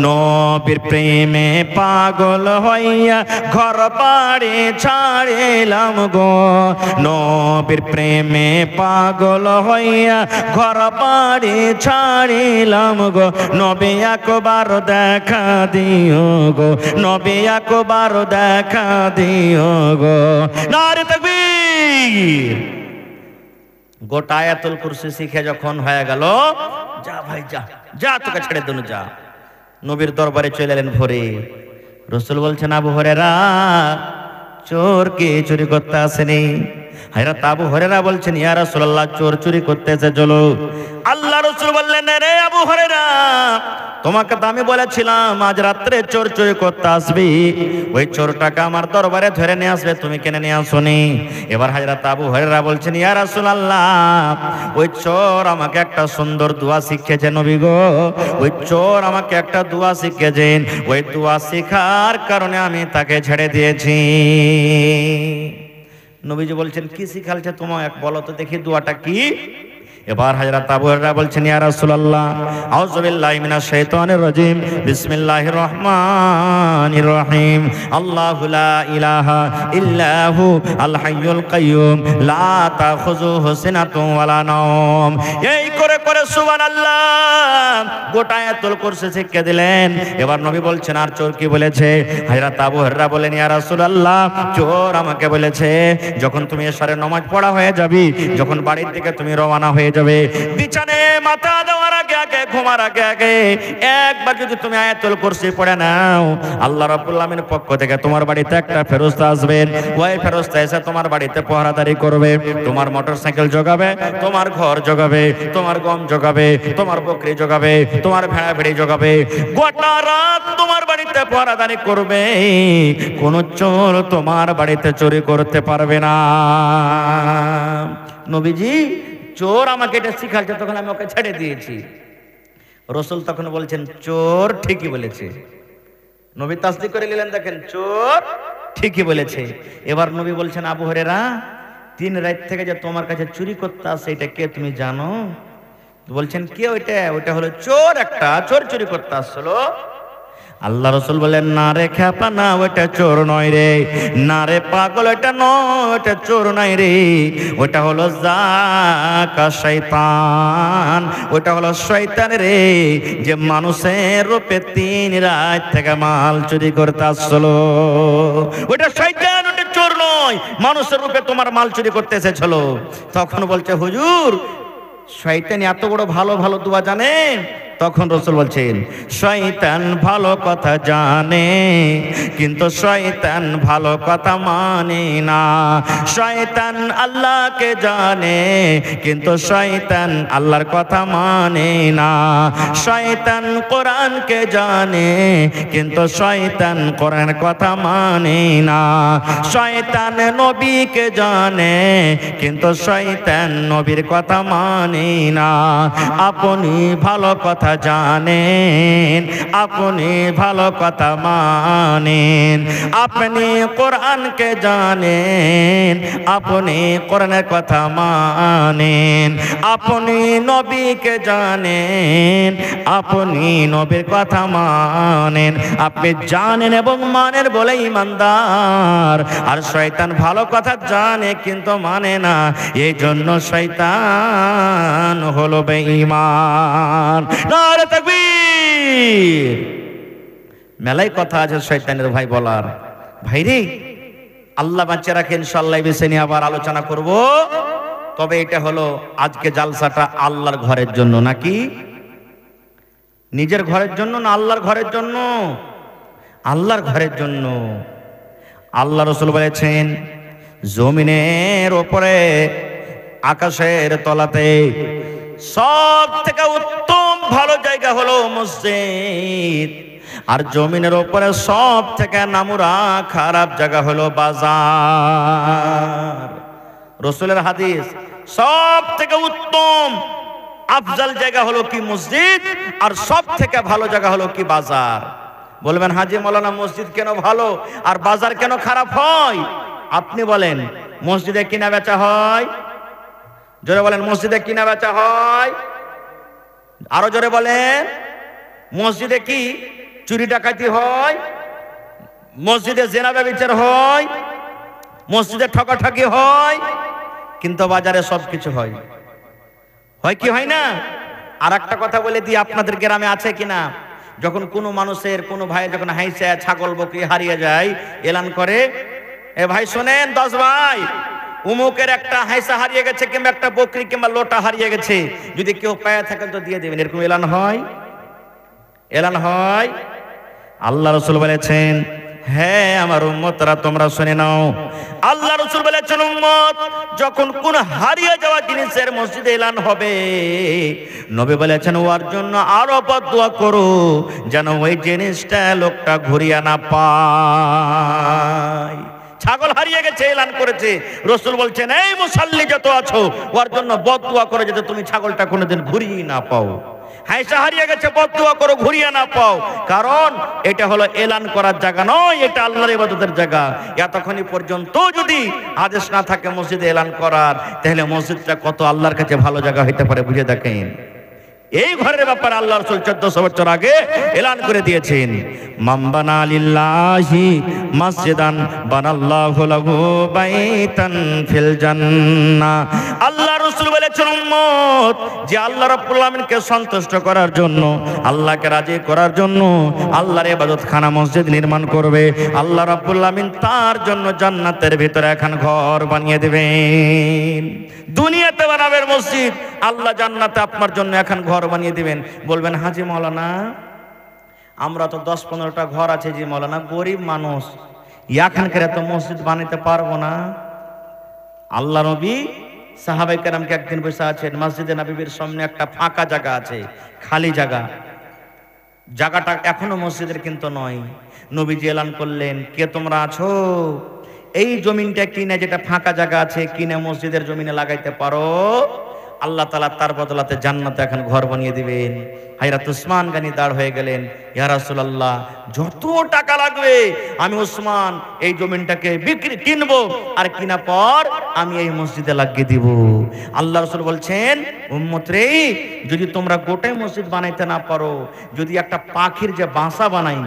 নবীর প্রেমে পাগল হইয়া ঘর বাড়ি ছাড়িলাম গো। নবীর প্রেমে পাগল হইয়া ঘর বাড়ি ছাড়িলাম গো। নবী একবার দেখা দিও গো, নবী একবার দেখা দিও গো। নারে তাকবীর। গোটা আয়াতুল কুরসি শিখে যখন হয়ে গেল, যা ভাই যা, যা তোকে ছেড়ে দেন, যা। নবীর দরবারে চলে এলেন ভোরে। রাসূল বলছেন, আবু হুরায়রা চোর কে চুরি করতে আসেনি? হযরত আবু হুরায়রা বলছেন, ইয়া রাসূলুল্লাহ চোর চুরি করতে এসে চলো। আল্লাহ রাসূল বললেন, রে আবু হুরায়রা, তোমাকে তো আমি বলেছিলাম আজ রাত্রে চোর চুরি করতে আসবি, ওই চোরটাকে আমার দরবারে ধরে নিয়ে আসবে, তুমি কেন নিয়ে আসোনি? এবার হযরত আবু হুরায়রা বলছেন, ইয়া রাসূলুল্লাহ ওই চোর আমাকে একটা সুন্দর দোয়া শিখিয়েছে নবী গো। ওই চোর আমাকে একটা দোয়া শিখিয়েছেন, ওই দোয়া শেখার কারণে আমি তাকে ছেড়ে দিয়েছি। নবীজি বলছেন, কি শিখালছে তোমায় বলো তো দেখি দোয়াটা কি? এবার হযরত আবু হুরায়রা বলছেন, ইয়া রাসূলুল্লাহ আউযু বিল্লাহি মিনাশ শাইতানির রাজীম, বিসমিল্লাহির রহমানির রহিম, আল্লাহু লা ইলাহা ইল্লাহু আল হাইয়ুল কাইয়্যুম লা তাখুযুহু সিনাতুন ওয়ালা নাওম। এই করে করে সুবহানাল্লাহ গোটা আয়াতুল কুরসি শিখিয়ে দিলেন। এবার নবী বলছেন, আর চোর কি বলেছে? হযরত আবু হুরায়রা বলেন, ইয়া রাসূলুল্লাহ চোর আমাকে বলেছে যখন তুমি এশারের নামাজ পড়া হয়ে যাবে, যখন বাড়ির দিকে তুমি রওনা হয়ে যাবে, বিছানায় মাথা দেওয়ার আগে আগে, ঘুমার আগে আগে একবার যদি তুমি আয়াতুল কুরসি পড়ে নাও, আল্লাহ রাব্বুল আলামিনের পক্ষ থেকে তোমার বাড়িতে একটা ফেরেশতা আসবেন। ওই ফেরেশতা এসে তোমার বাড়িতে পাহারাদারি করবে, তোমার মোটরসাইকেল জোগাবে, তোমার ঘর জোগাবে, তোমার গম জোগাবে, তোমার বকরি জোগাবে, তোমার ভেড়া ভেড়ি জোগাবে, গোটা রাত তোমার বাড়িতে পাহারাদারি করবে। কোন চোর তোমার বাড়িতে চুরি করতে পারবে না। নবীজি চোর আমাকে এটা শিখাচ্ছে, তখন আমি ওকে ছেড়ে দিয়েছি। রাসূল তখন বলছেন, চোর ঠিকই বলেছে। নবী তাসদিক করে নিলেন, দেখেন চোর ঠিকই বলেছে। এবার নবী বলছেন, আবু হুরায়রা 3 রাত থেকে যে তোমার কাছে চুরি করতে আসে, এটা কে তুমি জানো? বলছেন, কে ওইটা? ওইটা হলো চোর, একটা চোর চুরি করতে আসলো। আল্লাহ রাসূল বলেন, না রে খেপা, না ওটা চোর নয় রে, না রে পাগল, ওটা নয়, ওটা চোর নাই রে, ওটা হলো জাকা শয়তান, ওটা হলো শয়তান রে, যে মানুষের রূপে 3 রাত থেকে মাল চুরি করতে আসলো। ওটা শয়তান, ওটা চোর নয়, মানুষের রূপে তোমার মাল চুরি করতে এসেছিল। তখন বলছে, হুজুর শয়তান এত বড় ভালো ভালো দোয়া জানে? তখন রাসূল বলছেন, শয়তান ভালো কথা জানে কিন্তু শয়তান ভালো কথা মানে না। শয়তান আল্লাহকে জানে কিন্তু শয়তান আল্লাহর কথা মানে না। শয়তান কোরআনকে জানে কিন্তু শয়তান কোরআনের কথা মানে না। শয়তান নবীকে জানে কিন্তু শয়তান নবীর কথা মানে না। আপনি ভালো কথা জানেন, আপনি ভালো কথা মানেন, আপনি কোরআনকে জানেন, আপনি কোরআনের কথা মানেন, আপনি নবীকে জানেন, আপনি নবীর কথা মানেন। আপনি জানেন এবং মানেন বলে ঈমানদার। আর শয়তান ভালো কথা জানে কিন্তু মানে না, এই জন্য শয়তান হলো বেঈমান। নারে তাকবীর। মেলাই কথা আছে শয়তানের ভাই বলার। ভাইরে আল্লাহ বাঁচিয়ে রাখেন, ইনশাআল্লাহ এই বিষয় নিয়ে আবার আলোচনা করব। তবে এটা হলো আজকে জালসাটা আল্লাহর ঘরের জন্য নাকি? নিজের ঘরের জন্য না আল্লাহর ঘরের জন্য? আল্লাহর ঘরের জন্য। আল্লাহ রাসূল বলেছেন, জমিনের ওপরে আকাশের তলাতে সব থেকে উত্তম ভালো জায়গা হলো মসজিদ, আর জমিনের ওপরে সব থেকে নামুরা খারাপ জায়গা হলো বাজার। রাসূলের হাদিস, সব থেকে উত্তম আফজাল জায়গা হলো কি মসজিদ, আর সব থেকে ভালো জায়গা হলো কি বাজার। বলবেন হাজি মাওলানা মসজিদ কেন ভালো আর বাজার কেন খারাপ হয়? আপনি বলেন, মসজিদে কিনা বেচা হয়? জোরে বলেন, মসজিদে কিনা বেচা হয়? আরো জোরে বলেন, মসজিদে কি চুরি ডাকাতি হয়? মসজিদে জেনা ব্যভিচার হয়? মসজিদে ঠকাঠকি হয়? কিন্তু বাজারে সবকিছু হয়। হয় কি হয় না? আর একটা কথা বলে দিই, আপনাদের গ্রামে আছে কিনা, যখন কোনো মানুষের কোনো ভাই যখন হাইসা ছাগল বকরি হারিয়ে যায়, এলান করে, এ ভাই শোনেন 10 ভাই, উমুকের একটা হাইসা হারিয়ে গেছে, কিংবা একটা বকরি কিংবা লোটা হারিয়ে গেছে, যদি কেউ পায়ে থাকেন তো দিয়ে দেবেন। এরকম এলান হয়? এলান হয়? আল্লাহ রাসূল বলেছেন, হ্যাঁ আমার উম্মতরা তোমরা শুনে নাও, আল্লাহ রাসূল বলেছেন, উম্মত যখন কোন হারিয়ে যাওয়া জিনিসের মসজিদে এলান হবে, নবী বলেছেন ওর জন্য আরো বদদুয়া করো যেন ওই জিনিসটা লোকটা ঘুরিয়ে না পায়। ছাগল হারিয়ে গেছে, এলান করেছে, রাসূল বলছেন এই মুসাল্লি যত আছো ওর জন্য বদদুয়া করো যাতে তুমি ছাগলটা কোনোদিন ঘুরিয়ে না পাও। হাইসা হারিয়ে গেছে, বদদুয়া করো ঘুরিয়ে না পাও, কারণ এটা হলো এলান করার জায়গা নয়, এটা আল্লাহর ইবাদতের জায়গা। এতক্ষণই পর্যন্ত যদি আদেশ না থাকে মসজিদে এলান করার, তাহলে মসজিদটা কত আল্লাহর কাছে ভালো জায়গা হইতে পারে বুঝে দেখেন। এই ঘরের ব্যাপারে আল্লাহ রাসূল 1400 বছর আগে এলান করে দিয়েছেন, মামবানা লিল্লাহি মসজিদান বানাল্লাহু লাহু বাইতান ফিল জান্নাহ। আল্লাহ রাসূল বলেছেন, উম্মত যে আল্লাহ রাব্বুল আলামিনকে সন্তুষ্ট করার জন্য, আল্লাহকে রাজি করার জন্য আল্লাহর ইবাদতখানা মসজিদ নির্মাণ করবে, আল্লাহ রাব্বুল আলামিন তার জন্য জান্নাতের ভিতরে এখন ঘর বানিয়ে দেবেন। দুনিয়াতে বানাবেন মসজিদ, আল্লাহ জান্নাতে আপনার জন্য এখন ঘর বানিয়ে দিবেন। বলবেন হাজি মাওলানা আমরা তো 10-15টা ঘর আছে, জি মাওলানা গরিব মানুষ, এখানকার এত মসজিদ বানাতে পারবো না। আল্লাহ নবী সাহাবায়ে কেরামকে একদিন বসে আছেন, মসজিদে নববীর সামনে একটা ফাঁকা জায়গা আছে, খালি জায়গা, জায়গাটা এখনো মসজিদের কিন্তু নয়। নবীজি এলান করলেন, কে তোমরা আছো, এই জমিনটা কিনে, যেটা ফাঁকা জায়গা আছে কিনে মসজিদের জমিনে লাগাইতে পারো, আল্লাহ তাআলা তার বদলাতে জান্নাতে এখন ঘর বানিয়ে দিবেন। হযরত উসমান গনি দাঁড় হয়ে গেলেন, ইয়া রাসূলুল্লাহ যত টাকা লাগবে আমি উসমান এই জমিনটাকে কিনবো, আর কিনা পর আমি এই মসজিদে লাগিয়ে দিব। আল্লাহ রাসূল বলছেন, উম্মত রে যদি তোমরা গোটাই মসজিদ বানাইতে না পারো, যদি একটা পাখির যে বাসা বানাই,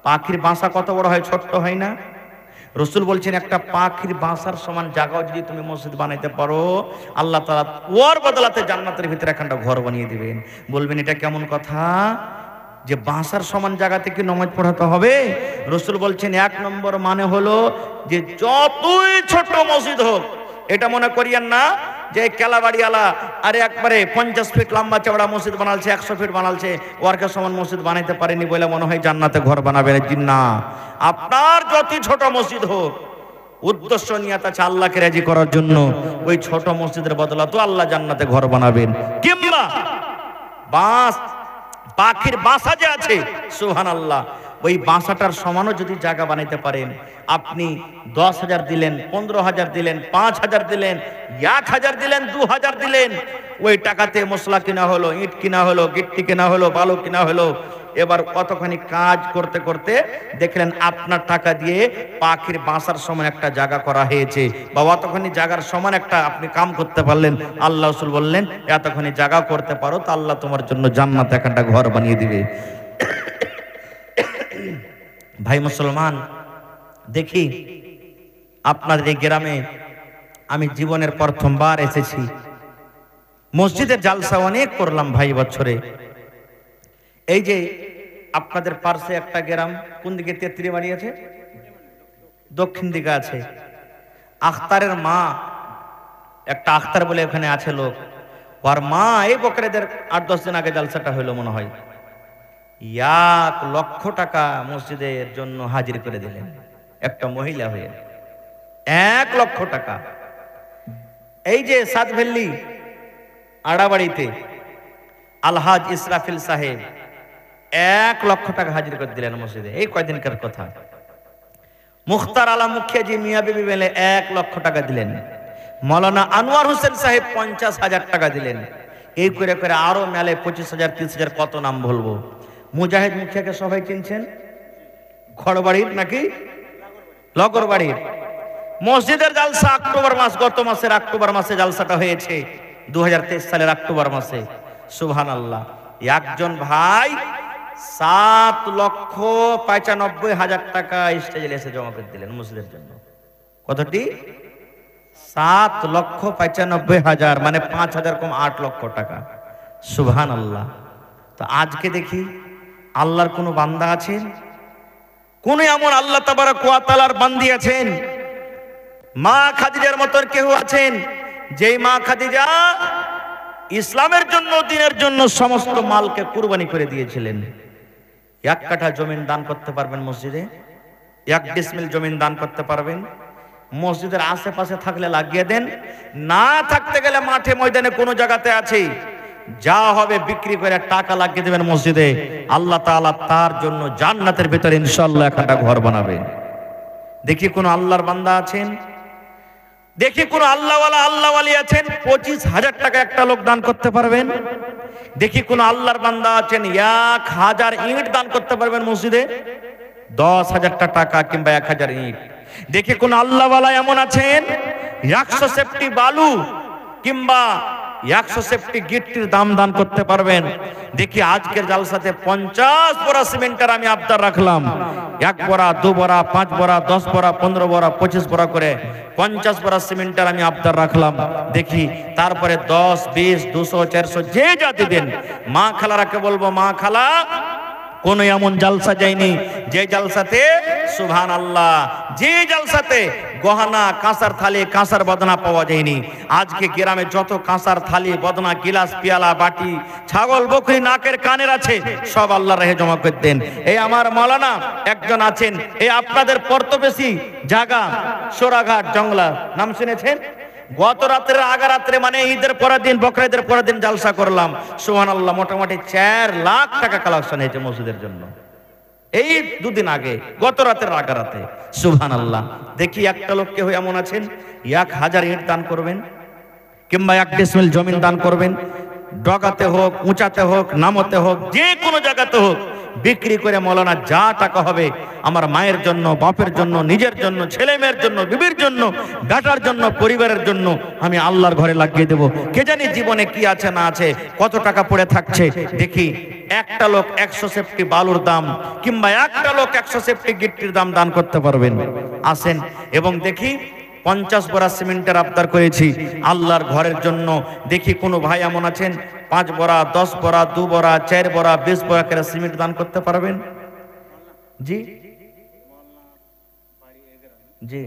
পাখির বাসা কত বড় হয়, ছোট্ট হয় না? রাসূল বলছেন একটা পাখির বাসার সমান জায়গাও যদি তুমি মসজিদ বানাইতে পারো, আল্লাহ তাআলা ওর বদলাতে জান্নাতের ভিতরে একটা ঘর বানিয়ে দিবেন। বলবেন এটা কেমন কথা, যে বাসার সমান জায়গাতে কি নামাজ পড়াতে হবে? রাসূল বলছেন 1 নম্বর মানে হলো যে যতই ছোট মসজিদ হোক, এটা মনে করিয়েন না যে কেলাবাড়িওয়ালা আরে একবারে 50 ফিট লম্বা চওড়া মসজিদ বানালছে, 100 ফিট বানালছে, ওয়ার্কের সমান মসজিদ বানাইতে পারেনি বলে মনে হয় জান্নাতে ঘর বানাবে না। আপনার যতই ছোট মসজিদ হোক, উদ্দেশ্য নিয়ত আছে আল্লাহকে রাজি করার জন্য, ওই ছোট মসজিদের বদলা তো আল্লাহ জান্নাতে ঘর বানাবেন। কিংবা বাস, পাখির বাসা যে আছে সুবহানাল্লাহ, ওই বাসাটার সমানও যদি জায়গা বানাইতে পারেন, আপনি 10,000 দিলেন, 15,000 দিলেন, 5,000 দিলেন, 1,000 দিলেন, 2,000 দিলেন, ওই টাকাতে মশলা কিনা হলো, ইট কিনা হলো, গিট্টি কিনা হলো, বালু কিনা হলো। এবার কতখানি কাজ করতে করতে দেখলেন আপনার টাকা দিয়ে পাখির বাসার সমান একটা জায়গা করা হয়েছে, বা অতখানি জায়গার সমান একটা আপনি কাম করতে পারলেন। আল্লাহ রাসূল বললেন এতখানি জায়গা করতে পারো তো আল্লাহ তোমার জন্য জান্নাতে একটা ঘর বানিয়ে দিবে। ভাই মুসলমান, দেখি আপনাদের এই গ্রামে আমি জীবনের প্রথমবার এসেছি, মসজিদের জালসা অনেক করলাম ভাই বছরে। এই যে আপনাদের পাশে একটা গ্রাম, কোন দিকে তেত্রি বাড়ি আছে, দক্ষিণ দিকে আছে, আখতারের মা, একটা আখতার বলে ওখানে আছে লোক, ওর মা এই বকরেদের 8-10 দিন আগে জালসাটা হইলো মনে হয়, 1,00,000 টাকা মসজিদের জন্য হাজির করে দিলেন, একটা মহিলা হয়ে 1,00,000 টাকা। এই যে সাতভেল্লি আড়াবাড়িতে আলহাজ ইসরাফিল সাহেব 1,00,000 টাকা হাজির করে দিলেন মসজিদে, এই কয়দিনকার কথা। মুখতার আলা মুখিয়াজি মিয়া বিবি মেলে 1,00,000 টাকা দিলেন। মৌলানা আনোয়ার হোসেন সাহেব 50,000 টাকা দিলেন। এই করে করে আরো মেলে 25,000 30,000 কত নাম বলবো। মুজাহিদ মুখিয়াকে সবাই চিনছেন, খড়বাড়ির নাকি লগরবাড়ির। মসজিদের জালসা অক্টোবর মাস, গত মাসের অক্টোবর মাসে জালসাটা হয়েছে, 2023 সালের অক্টোবর মাসে। সুবহানাল্লাহ। একজন ভাই 7,95,000 টাকা স্টেজে এসে জমা করে দিলেন মসজিদের জন্য। কতটি? 7,95,000, মানে 5,000 কম 8,00,000 টাকা। সুবহানাল্লাহ। তো আজকে দেখি আল্লাহর কোন বান্দা আছেন, কোন এমন আল্লাহ তাবারক ওয়া তাআলার বান্দি আছেন, মা খাদিজার মতো কেউ আছেন, যেই মা খাদিজা ইসলামের জন্য, দ্বীনের জন্য সমস্ত মালকে কুরবানি করে দিয়েছিলেন। 1 কাঠা জমিন দান করতে পারবেন মসজিদে, 1 ডিসমিল জমিন দান করতে পারবেন। মসজিদের আশেপাশে থাকলে লাগিয়ে দেন, না থাকতে গেলে মাঠে ময়দানে কোনো জায়গাতে আছে, যা হবে বিক্রি করে টাকা লাগিয়ে দেবেন মসজিদে। আল্লাহ তাআলা তার জন্য জান্নাতের ভিতরে ইনশাআল্লাহ একটা ঘর বানাবেন। দেখি কোন আল্লাহর বান্দা আছেন, দেখি কোন আল্লাহওয়ালা আল্লাহওয়ালি আছেন 25,000 টাকা একটা লোক দান করতে পারবেন। দেখি কোন আল্লাহর বান্দা আছেন 1,000 ইট দান করতে পারবেন মসজিদে, 10,000 টাকা কিংবা 1,000 ইট। দেখি কোন আল্লাহওয়ালা এমন আছেন 100 সেফটি বালু কিংবা 100 সেফটি গিট্টির দান করতে পারবেন। দেখি আজকের জালসাতে 50 বড়া সিমেন্টের আমি আবদার রাখলাম, 1 বড়া 2 বড়া 5 বড়া 10 বড়া 15 বড়া 25 বড়া করে 50 বড়া সিমেন্টের আমি আবদার রাখলাম। দেখি তারপরে 10 20 200 400 যে যা দিবেন। মা খালারাকে বলবো, মা খালা কোন এমন জালসা যায়নি যে জালসাতে সুবহানাল্লাহ, যে জালসাতে গহনা কাঁসার থালি কাঁসার বদনা পাওয়া যায়নি। আজকে গ্রামে যত কাঁসার থালি বদনা গিলাস পিয়ালা বাটি ছাগল বকরি নাকের কানের আছে, সব আল্লাহর রাহে জমা করে দেন। এই আমার মাওলানা একজন আছেন, এই আপনাদের প্রতিবেশী জায়গা সোরাঘাট জংলা, নাম শুনেছেন? গত রাত্রে আগা রাত্রে মানে ঈদের পরের দিন, বকরা ঈদের পরের দিন জালসা করলাম। সুবহানাল্লাহ, মোটামুটি 4 লাখ টাকা কালেকশন হয়েছে মসজিদের জন্য, এই 2 দিন আগে, গত রাতের আগা রাতে। সুবহানাল্লাহ। দেখি একটা লোককে হয়ে এমন আছেন 1,000 ইট দান করবেন কিংবা 1 ডিসমিল জমিন দান করবেন। ডগাতে হোক, উঁচাতে হোক, নামতে হোক, যে কোনো জায়গাতে হোক, বিক্রি করে মৌলানা যা টাকা হবে আমার মায়ের জন্য, বাপের জন্য, নিজের জন্য, ছেলে মেয়ের জন্য, বিবির জন্য, বেটার জন্য, পরিবারের জন্য আমি আল্লাহর ঘরে লাগিয়ে দেব। কে জানি জীবনে কি আছে না আছে, কত টাকা পড়ে থাকছে। দেখি একটা লোক 100 সেফটি বালুর দাম কিংবা একটা লোক 100 সেফটি গিট্টির দাম দান করতে পারবেন, আসেন। এবং দেখি 50 বড়া সিমেন্টের আবদার করেছি আল্লাহর ঘরের জন্য। দেখি কোনো ভাই এমন আছেন 5 বড়া 10 বড়া 2 বড়া 4 বড়া 20 বড়া করে সিমেন্ট দান করতে পারবেন? জি জি,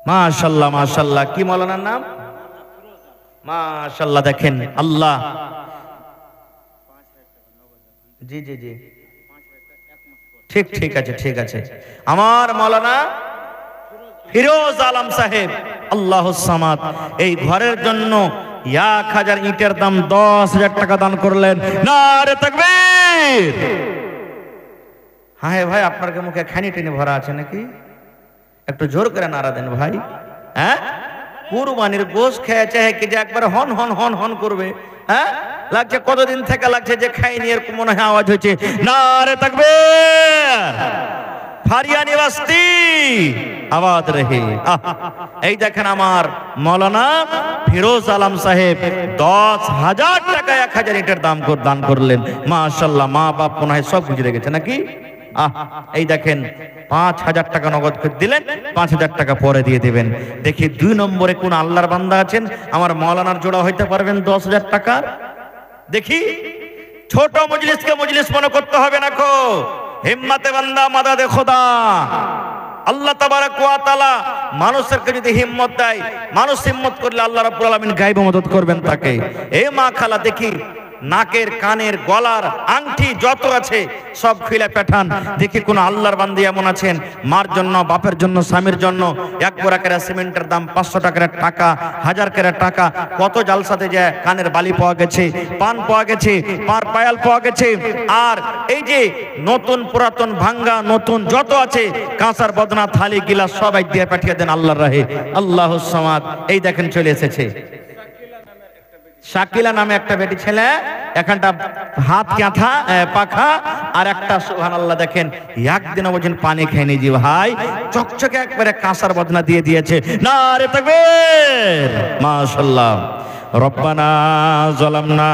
মাশাআল্লাহ মাশাআল্লাহ। কি মাওলানার নাম? মাশাআল্লাহ। দেখেন আল্লাহ, জি জি জি, ঠিক ঠিক আছে ঠিক আছে। আমার মাওলানা ফিরোজ আলম সাহেব আল্লাহুস সামাদ এই ঘরের জন্য 1,000 ইটের দাম 10,000 টাকা দান করলেন। নারে তাকবীর। হ্যাঁ ভাই, আপনার মুখে খানি টেনে ভরা আছে নাকি? একটু জোর করে নারা দেন ভাই। হ্যাঁ, কুরবানির গোশ খেয়েছে কি যে একবার হন হন হন হন করবে? হ্যাঁ, লাগছে কতদিন থেকে লাগছে যে খাইনি, এরকম মনে হয় আওয়াজ হচ্ছে। নারে তাকবীর। ফারিয়ানি বস্তি আবাদ রহে। এই দেখেন আমার মাওলানা ফিরোজ আলম সাহেব 10,000 টাকা 1,000 ইটের দান করলেন। মাশাআল্লাহ, মা বাপ মনে হয় সব গুজরে গেছে নাকি? এই দেখেন 5,000 টাকা নগদ করে দিলেন, 5,000 টাকা পরে দিয়ে দিবেন। দেখি 2 নম্বরে কোন আল্লাহর বান্দা আছেন আমার মাওলানার জোড়া হইতে পারবেন 10,000 টাকা? দেখি ছোট মজলিসকে মজলিস মনে করতে হবে না কো, হিম্মতে বান্দা মাদাদে খোদা। আল্লাহ তাবারক ওয়া তাআলা মানুষকে যদি হিম্মত দেয়, মানুষ হিম্মত করলে আল্লাহ রাব্বুল আলামিন গায়বে মদদ করবেন তাকে। এ মা খালা, দেখি নাকের কানের গলার আংটি যত আছে সব খুলে পাঠান। দেখি কোন আল্লাহর বান্দী এমন আছেন মার জন্য, বাপের জন্য, স্বামীর জন্য এক বোরা করে সিমেন্টের দাম 500 টাকার টাকা, 1000 করে টাকা, কত জালসাতে যায় কানের বালি পাওয়া গেছে, পান পাওয়া গেছে, পার পায়াল পাওয়া গেছে। আর এই যে নতুন পুরাতন ভাঙ্গা নতুন যত আছে কাঁসার বদনা থালি গিলাস সবাই দিয়ে পাঠিয়ে দেন আল্লাহর রাহে। আল্লাহুস সামাদ। এই দেখেন চলে এসেছে শাকিলা নামে একটা বেটি ছেলে, এখানটা হাত কাঁথা পাখা আর একটা সুবহানাল্লাহ দেখেন একদিন ওজন পানি খায়নি জি ভাই, চকচকে একবারে কাঁসার বদনা দিয়ে দিয়েছে। নারে তাকবীর, মাশাআল্লাহ। রব্বানা যালামনা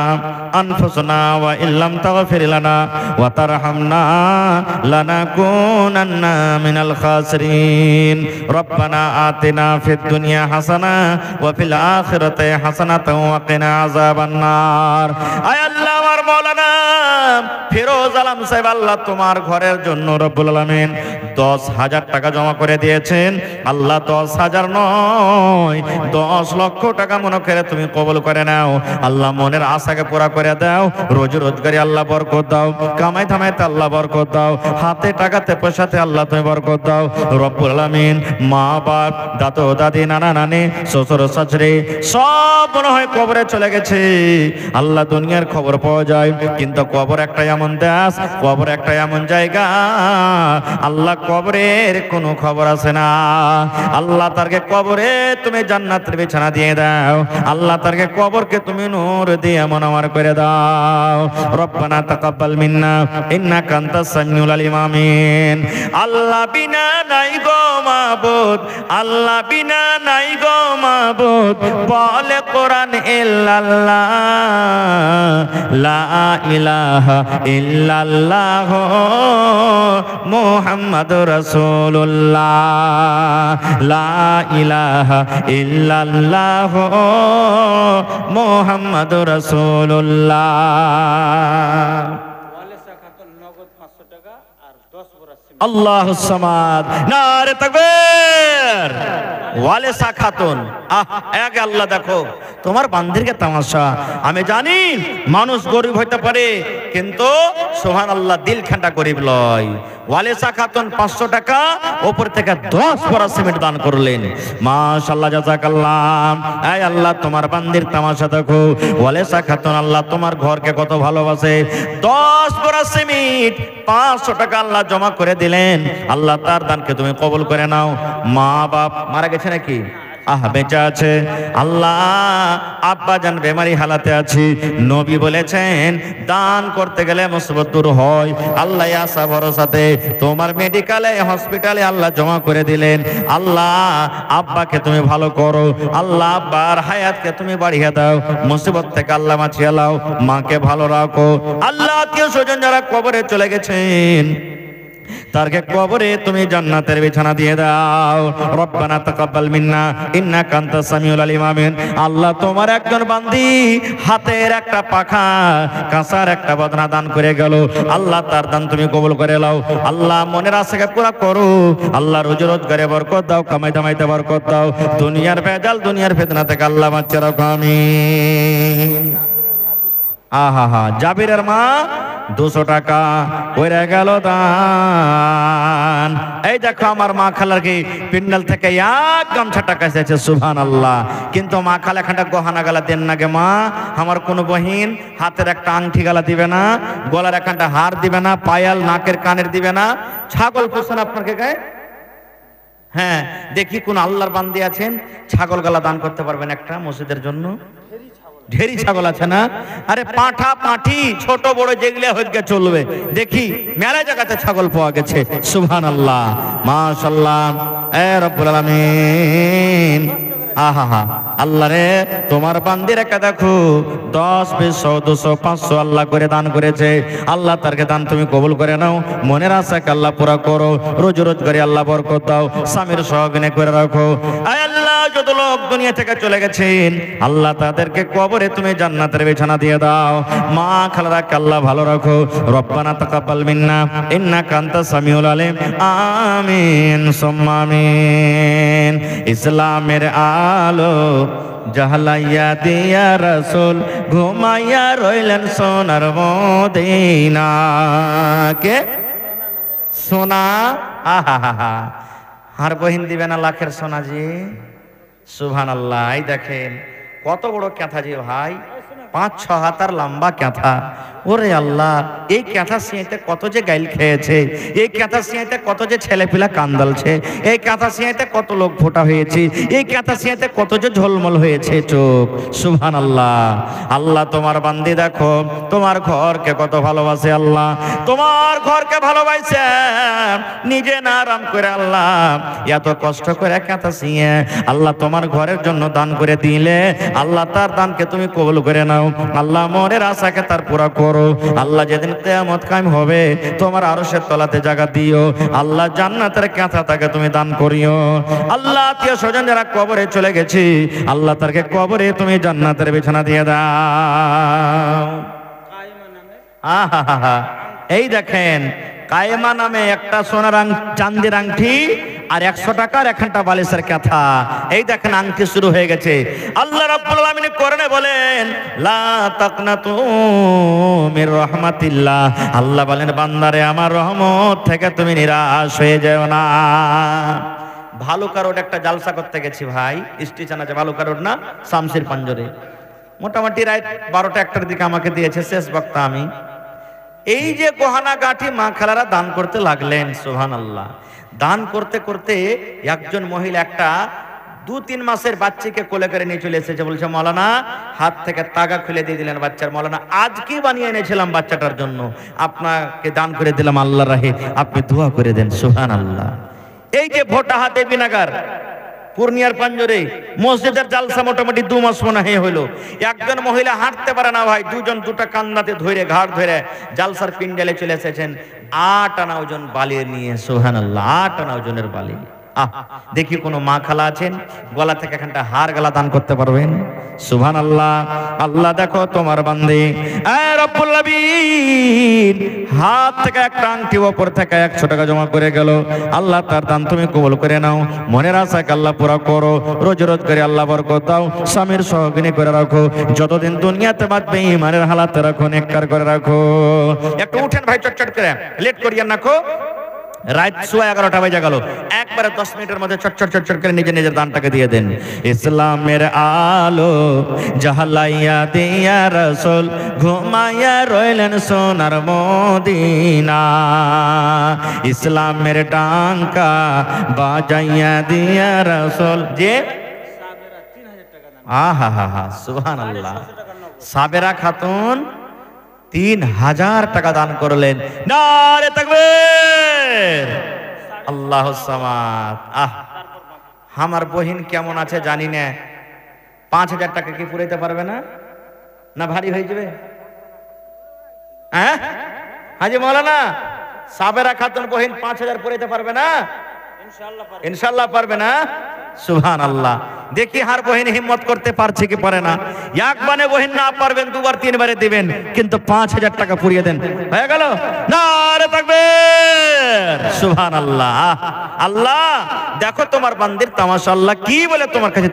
আনফুসানা ওয়া ইল্লাম তাগফির লানা ওয়া তারহামনা লানাকুনান্না মিনাল খাসিরিন। রব্বানা আতিনা ফিদ দুনিয়া হাসানা ওয়া ফিল আখিরাতি হাসানাতাও ওয়া কিনা আযাবান নার। আয় আল্লাহ আমার মাওলানা ফিরোজ আলম সাহেব, আল্লাহ তোমার ঘরের জন্য রব্বুল আলামিন 10,000 টাকা জমা করে দিয়েছেন। আল্লাহ 10,000 নয় 10 লক্ষ টাকা মনে করে তুমি কবুল করে নাও। আল্লাহ মনের আশাকে পুরা করে দাও, রোজি রোজগারি আল্লাহ বরকত দাও, কামাই ধামাইতে আল্লাহ বরকত দাও, হাতে টাকাতে পয়সাতে আল্লাহ তুমি বরকত দাও রব্বুল আলামিন। মা বাপ, দাদু দাদি, নানা নানি, শ্বশুর শাশুড়ি সব মনে হয় কবরে চলে গেছে। আল্লাহ দুনিয়ার খবর পাওয়া যায়, কিন্তু কবর একটা এমন দেশ, কবর একটা এমন জায়গা, আল্লাহ কবরের কোনো খবর আছে না। আল্লাহ তারকে কবরে তুমি জান্নাতের বিছানা দিয়ে দাও, আল্লাহ তারকে কবরকে তুমি নূর দিয়ে মনোয়ার করে দাও। রব্বানা তাকাব্বাল মিন্না ইন্নাকা আনতাস সামিউল আলিম। আমিন। আল্লাহ বিনা নাই গো মাবুদ, আল্লাহ বিনা নাই গো মাবুদ, বলে কোরআন ইল্লাল্লাহ, লা ইলাহা ইল্লাল্লাহ মুহাম্মাদুর রাসূলুল্লাহ, লা ইলাহা ইল্লাল্লাহ মুহাম্মাদুর রাসূলুল্লাহ। আল্লাহুস সামাদ। নারে তাকবীর। ওয়ালেসা খাতুন, আগে আল্লাহ দেখো তোমার বান্দিরকে তামাশা। আমি জানি মানুষ গরিব হইতে পারে, কিন্তু সুবহানাল্লাহ দিল ঠান্ডা গরিব লয়। ওয়ালেসা খাতুন 500 টাকা উপর থেকে 10 বড়া সিমেন্ট দান করলেন। মাশাআল্লাহ, জাযাকাল্লাহ। আয় আল্লাহ তোমার বান্দির তামাশা দেখো। ওয়ালেসা খাতুন আল্লাহ তোমার ঘরকে কত ভালোবাসে। 10 বড়া সিমেন্ট 500 টাকা আল্লাহ জমা করে দিলেন। আল্লাহ তার দানকে তুমি কবুল করে নাও। মা বাপ মারা গেছে নাকি? বেঁচে আছে। আল্লাহ আব্বা জান বেমারি হালাতে আছি, নবী বলেছেন দান করতে গেলে মুসিবত দূর হয়। আল্লাহ আশা ভরসাতে তোমার মেডিকেলে হসপিটালে আল্লাহ জমা করে দিলেন। আল্লাহ আব্বাকে তুমি ভালো করো, আল্লাহ আব্বার হায়াতকে তুমি বাড়িয়ে দাও, মুসিবত থেকে আল্লাহ বাঁচিয়ে লাও, মাকে ভালো রাখো। আল্লাহ আত্মীয় স্বজন যারা কবরে চলে গেছেন তারকে কবরে তুমি জান্নাতের বিছানা দিয়ে দাও। রব্বানা তাকাব্বাল মিন্না ইন্নাকা আনতাস সামিউল আলিম। আমিন। আল্লাহ তোমার একজন বান্দি হাতের একটা পাখা কাঁসার একটা বদনা দান করে গেল, আল্লাহ তার দান তুমি কবুল করে নাও। আল্লাহ মনের আশাকে পুরা করো, আল্লাহ রোজি রোজগারে বরকত দাও, কামাই দামাইতে বরকত দাও, দুনিয়ার ভেজাল দুনিয়ার ফিতনা থেকে আল্লাহ বাঁচিয়ে রাখো। আমিন। জাবিরের মা 200 টাকা ওরে গেল দান। এই দেখো আমার মা খালার কি পিন্ডাল থেকে এক গামছা টাকা এসেছে, সুবহানাল্লাহ। কিন্তু মা খালা এখানটা গহনা গালা দেন না গে মা, আমার কোনো বহিন হাতের একটা আংটি গালা দিবে না, গলার এখানটা হার দিবে না, পায়াল নাকের কানের দিবে না। ছাগল পোষণ আপনাকে গায়ে? হ্যাঁ, দেখি কোন আল্লাহর বান্দি আছেন ছাগল গালা দান করতে পারবেন একটা মসজিদের জন্য? ঢেরি ছাগল আছে না? আরে পাঁঠা পাঁঠি ছোট বড় যেগুলো হয়ে চলবে, দেখি মেলা জায়গাতে ছাগল পাওয়া গেছে। সুবহানাল্লাহ, মাশাআল্লাহ। এ রব্বুল আলামিন। আল্লাহ রে তোমার বান্দির একা দেখো 10, 20, 100, 200, 500 আল্লাহ করে দান করেছে। আল্লাহ তারকে দান তুমি কবুল করে নাও, মনের আশাকে আল্লাহ পুরা করো, রোজ রোজগারি আল্লাহ বরকত দাও, স্বামীর সহগিনে করে রাখো। আয় আল্লাহ যত লোক দুনিয়া থেকে চলে গেছেন আল্লাহ তাদেরকে কবরে তুমি জান্নাতের বিছানা দিয়ে দাও। মা খালারাকে আল্লাহ ভালো রাখো। রব্বানা তাকাব্বাল মিন্না ইন্নাকা আনতাস সামিউল আলিম। আমিন সুম্মা আমিন। ইসলামের আলো জাহালাইয়া দিয়া রাসূল ঘুমাইয়া রইলেন সোনার মদিনা। কে? সোনা। আহা, আর বহিন দিবে না লাখের সোনা জি। সুবহানাল্লাহ। এই দেখেন কত বড় ক্যাথা জি ভাই, 5-6 হাতার লম্বা ক্যাথা। ওরে আল্লাহ, এই ক্যাথা সিঁড়িতে কত যে গাইল খেয়েছে, এই ক্যাথা সিঁড়িতে কত যে ছেলেপিলা কান্দালছে, এই ক্যাথা সিঁড়িতে কত লোক ফোটা হয়েছে, এই ক্যাথা সিঁড়িতে কত যে ঝলমল হয়েছে চোখ। সুবহানাল্লাহ। আল্লাহ তোমার বান্দি দেখো তোমার ঘরকে কত ভালোবাসে আল্লাহ, তোমার ঘরকে ভালোবাসে নিজে না আরাম করে আল্লাহ এত কষ্ট করে ক্যাথা সিঁয়ে আল্লাহ তোমার ঘরের জন্য দান করে দিলে আল্লাহ তার দানকে তুমি কবুল করে নাও। আল্লাহ মনের আশাকে তার পুরা করো। আল্লাহ যেদিন কিয়ামত কায়েম হবে তোমার আরশের তলাতে জায়গা দিও। আল্লাহ জান্নাতের কাঁথা তাকে তুমি দান করিও। আল্লাহ আত্মীয় স্বজন যারা কবরে চলে গেছে আল্লাহ তাকে কবরে তুমি জান্নাতের বিছানা দিয়ে দাও। আহা, এই দেখেন কায়েমা নামে একটা সোনার চাঁদের আংটি আর 100 টাকার একখানটা বালিশের কথা। এই দেখেন আংটি শুরু হয়ে গেছে। আল্লাহ রাব্বুল আলামিন কোরআনে বলেন লা তাকনাতু মির রাহমাতিল্লাহ। আল্লাহ বলেন বান্দারে আমার রহমত থেকে তুমি নিরাশ হয়ে যেও না। ভালুকা রোড একটা জালসা করতে গেছি ভাই, স্টেশন আছে ভালুকা রোড না, শামসির পাঞ্জরে। মোটামুটি রাত 12টা-1টার দিকে আমাকে দিয়েছে শেষ বক্তা আমি। এই যে গহনা গাঁঠি মা খালারা দান করতে লাগলেন। সুবহানাল্লাহ। দান করতে করতে একজন মহিলা একটা 2-3 মাসের বাচ্চাকে কোলে করে নিয়ে চলে এসেছে। বলছে মৌলানা, হাত থেকে তাগা খুলে দিয়ে দিলেন বাচ্চার। মৌলানা আজকে বানিয়ে এনেছিলাম বাচ্চাটার জন্য, আপনাকে দান করে দিলাম আল্লাহর রাহে, আপনি দোয়া করে দেন। সুবহানাল্লাহ। এই যে ভোটা হাতে বিনাগার পূর্ণিয়ার পাঞ্জরে মসজিদের জালসা মোটামুটি 2 মাস মনে হইলো। একজন মহিলা হাঁটতে পারে না ভাই, দুজন দুটা কান্দাতে ধরে ঘাড় ধরে জালসার পিন্ডালে চলে এসেছেন 8 আনা ওজন বালি নিয়ে। সুবহানাল্লাহ। 8 আনা ওজনের বালি। দেখি কোনো মা খালা আছেন গলা থেকে এখানটা হার গলা দান করতে পারবেন? সুবহানাল্লাহ। আল্লাহ দেখো তোমার বান্দে রব্বুল আলামিন হাত থেকে একটা আংটি ওপর থেকে 100 টাকা জমা করে গেল। আল্লাহ তার দান তুমি কবুল করে নাও, মনের আশাকে আল্লাহ পুরা করো, রোজ রোজ করে আল্লাহ বরকত দাও, স্বামীর সহগিনী করে রাখো, যতদিন দুনিয়াতে বাঁচবে ইমানের হালাতে রাখো, নেককার করে রাখো। একটু উঠেন ভাই চটচট করে, লেট করিয়েন না। রাত 11:15 বেজে গেল, একবারে 10 মিনিটের মধ্যে চটচট চটচট করে নিজের দানটাকে দিয়ে দেন। ইসলামের আলো জাহালাইয়া দিয়া রাসূল ঘুমাইয়া রইলেন সোনার মদিনা। ইসলামের টাঙ্কা বাজাইয়া দিয়া রাসূল যে আহা সুবহানাল্লাহ। সাবেরা খাতুন 3000 টাকা দান করলেন। নারে তাকবীর, আল্লাহুস সামাদ। আমার বহিন কেমন আছে জানি না, 5000 টাকা কি পুরাইতে পারবে না? না ভারী হয়ে যাবে? হ্যাঁ হাজি মৌলানা, সাবেরা খাতুন বহিন 5000 পুরাইতে পারবে না? ইনশাআল্লাহ পারবে না? সুবহানাল্লাহ। দেখি হার বহিন হিম্মত করতে পারছে কি পারে না। একবারে বহিন না পারবেন 2-3 দিবেন, কিন্তু 5000 টাকা পুরিয়ে দেন। হয়ে গেল? নারে তাকবীর, সুবহানাল্লাহ। আল্লাহ দেখো তোমার বান্দির তামাশা, আল্লাহ কি বলে তোমার কাছে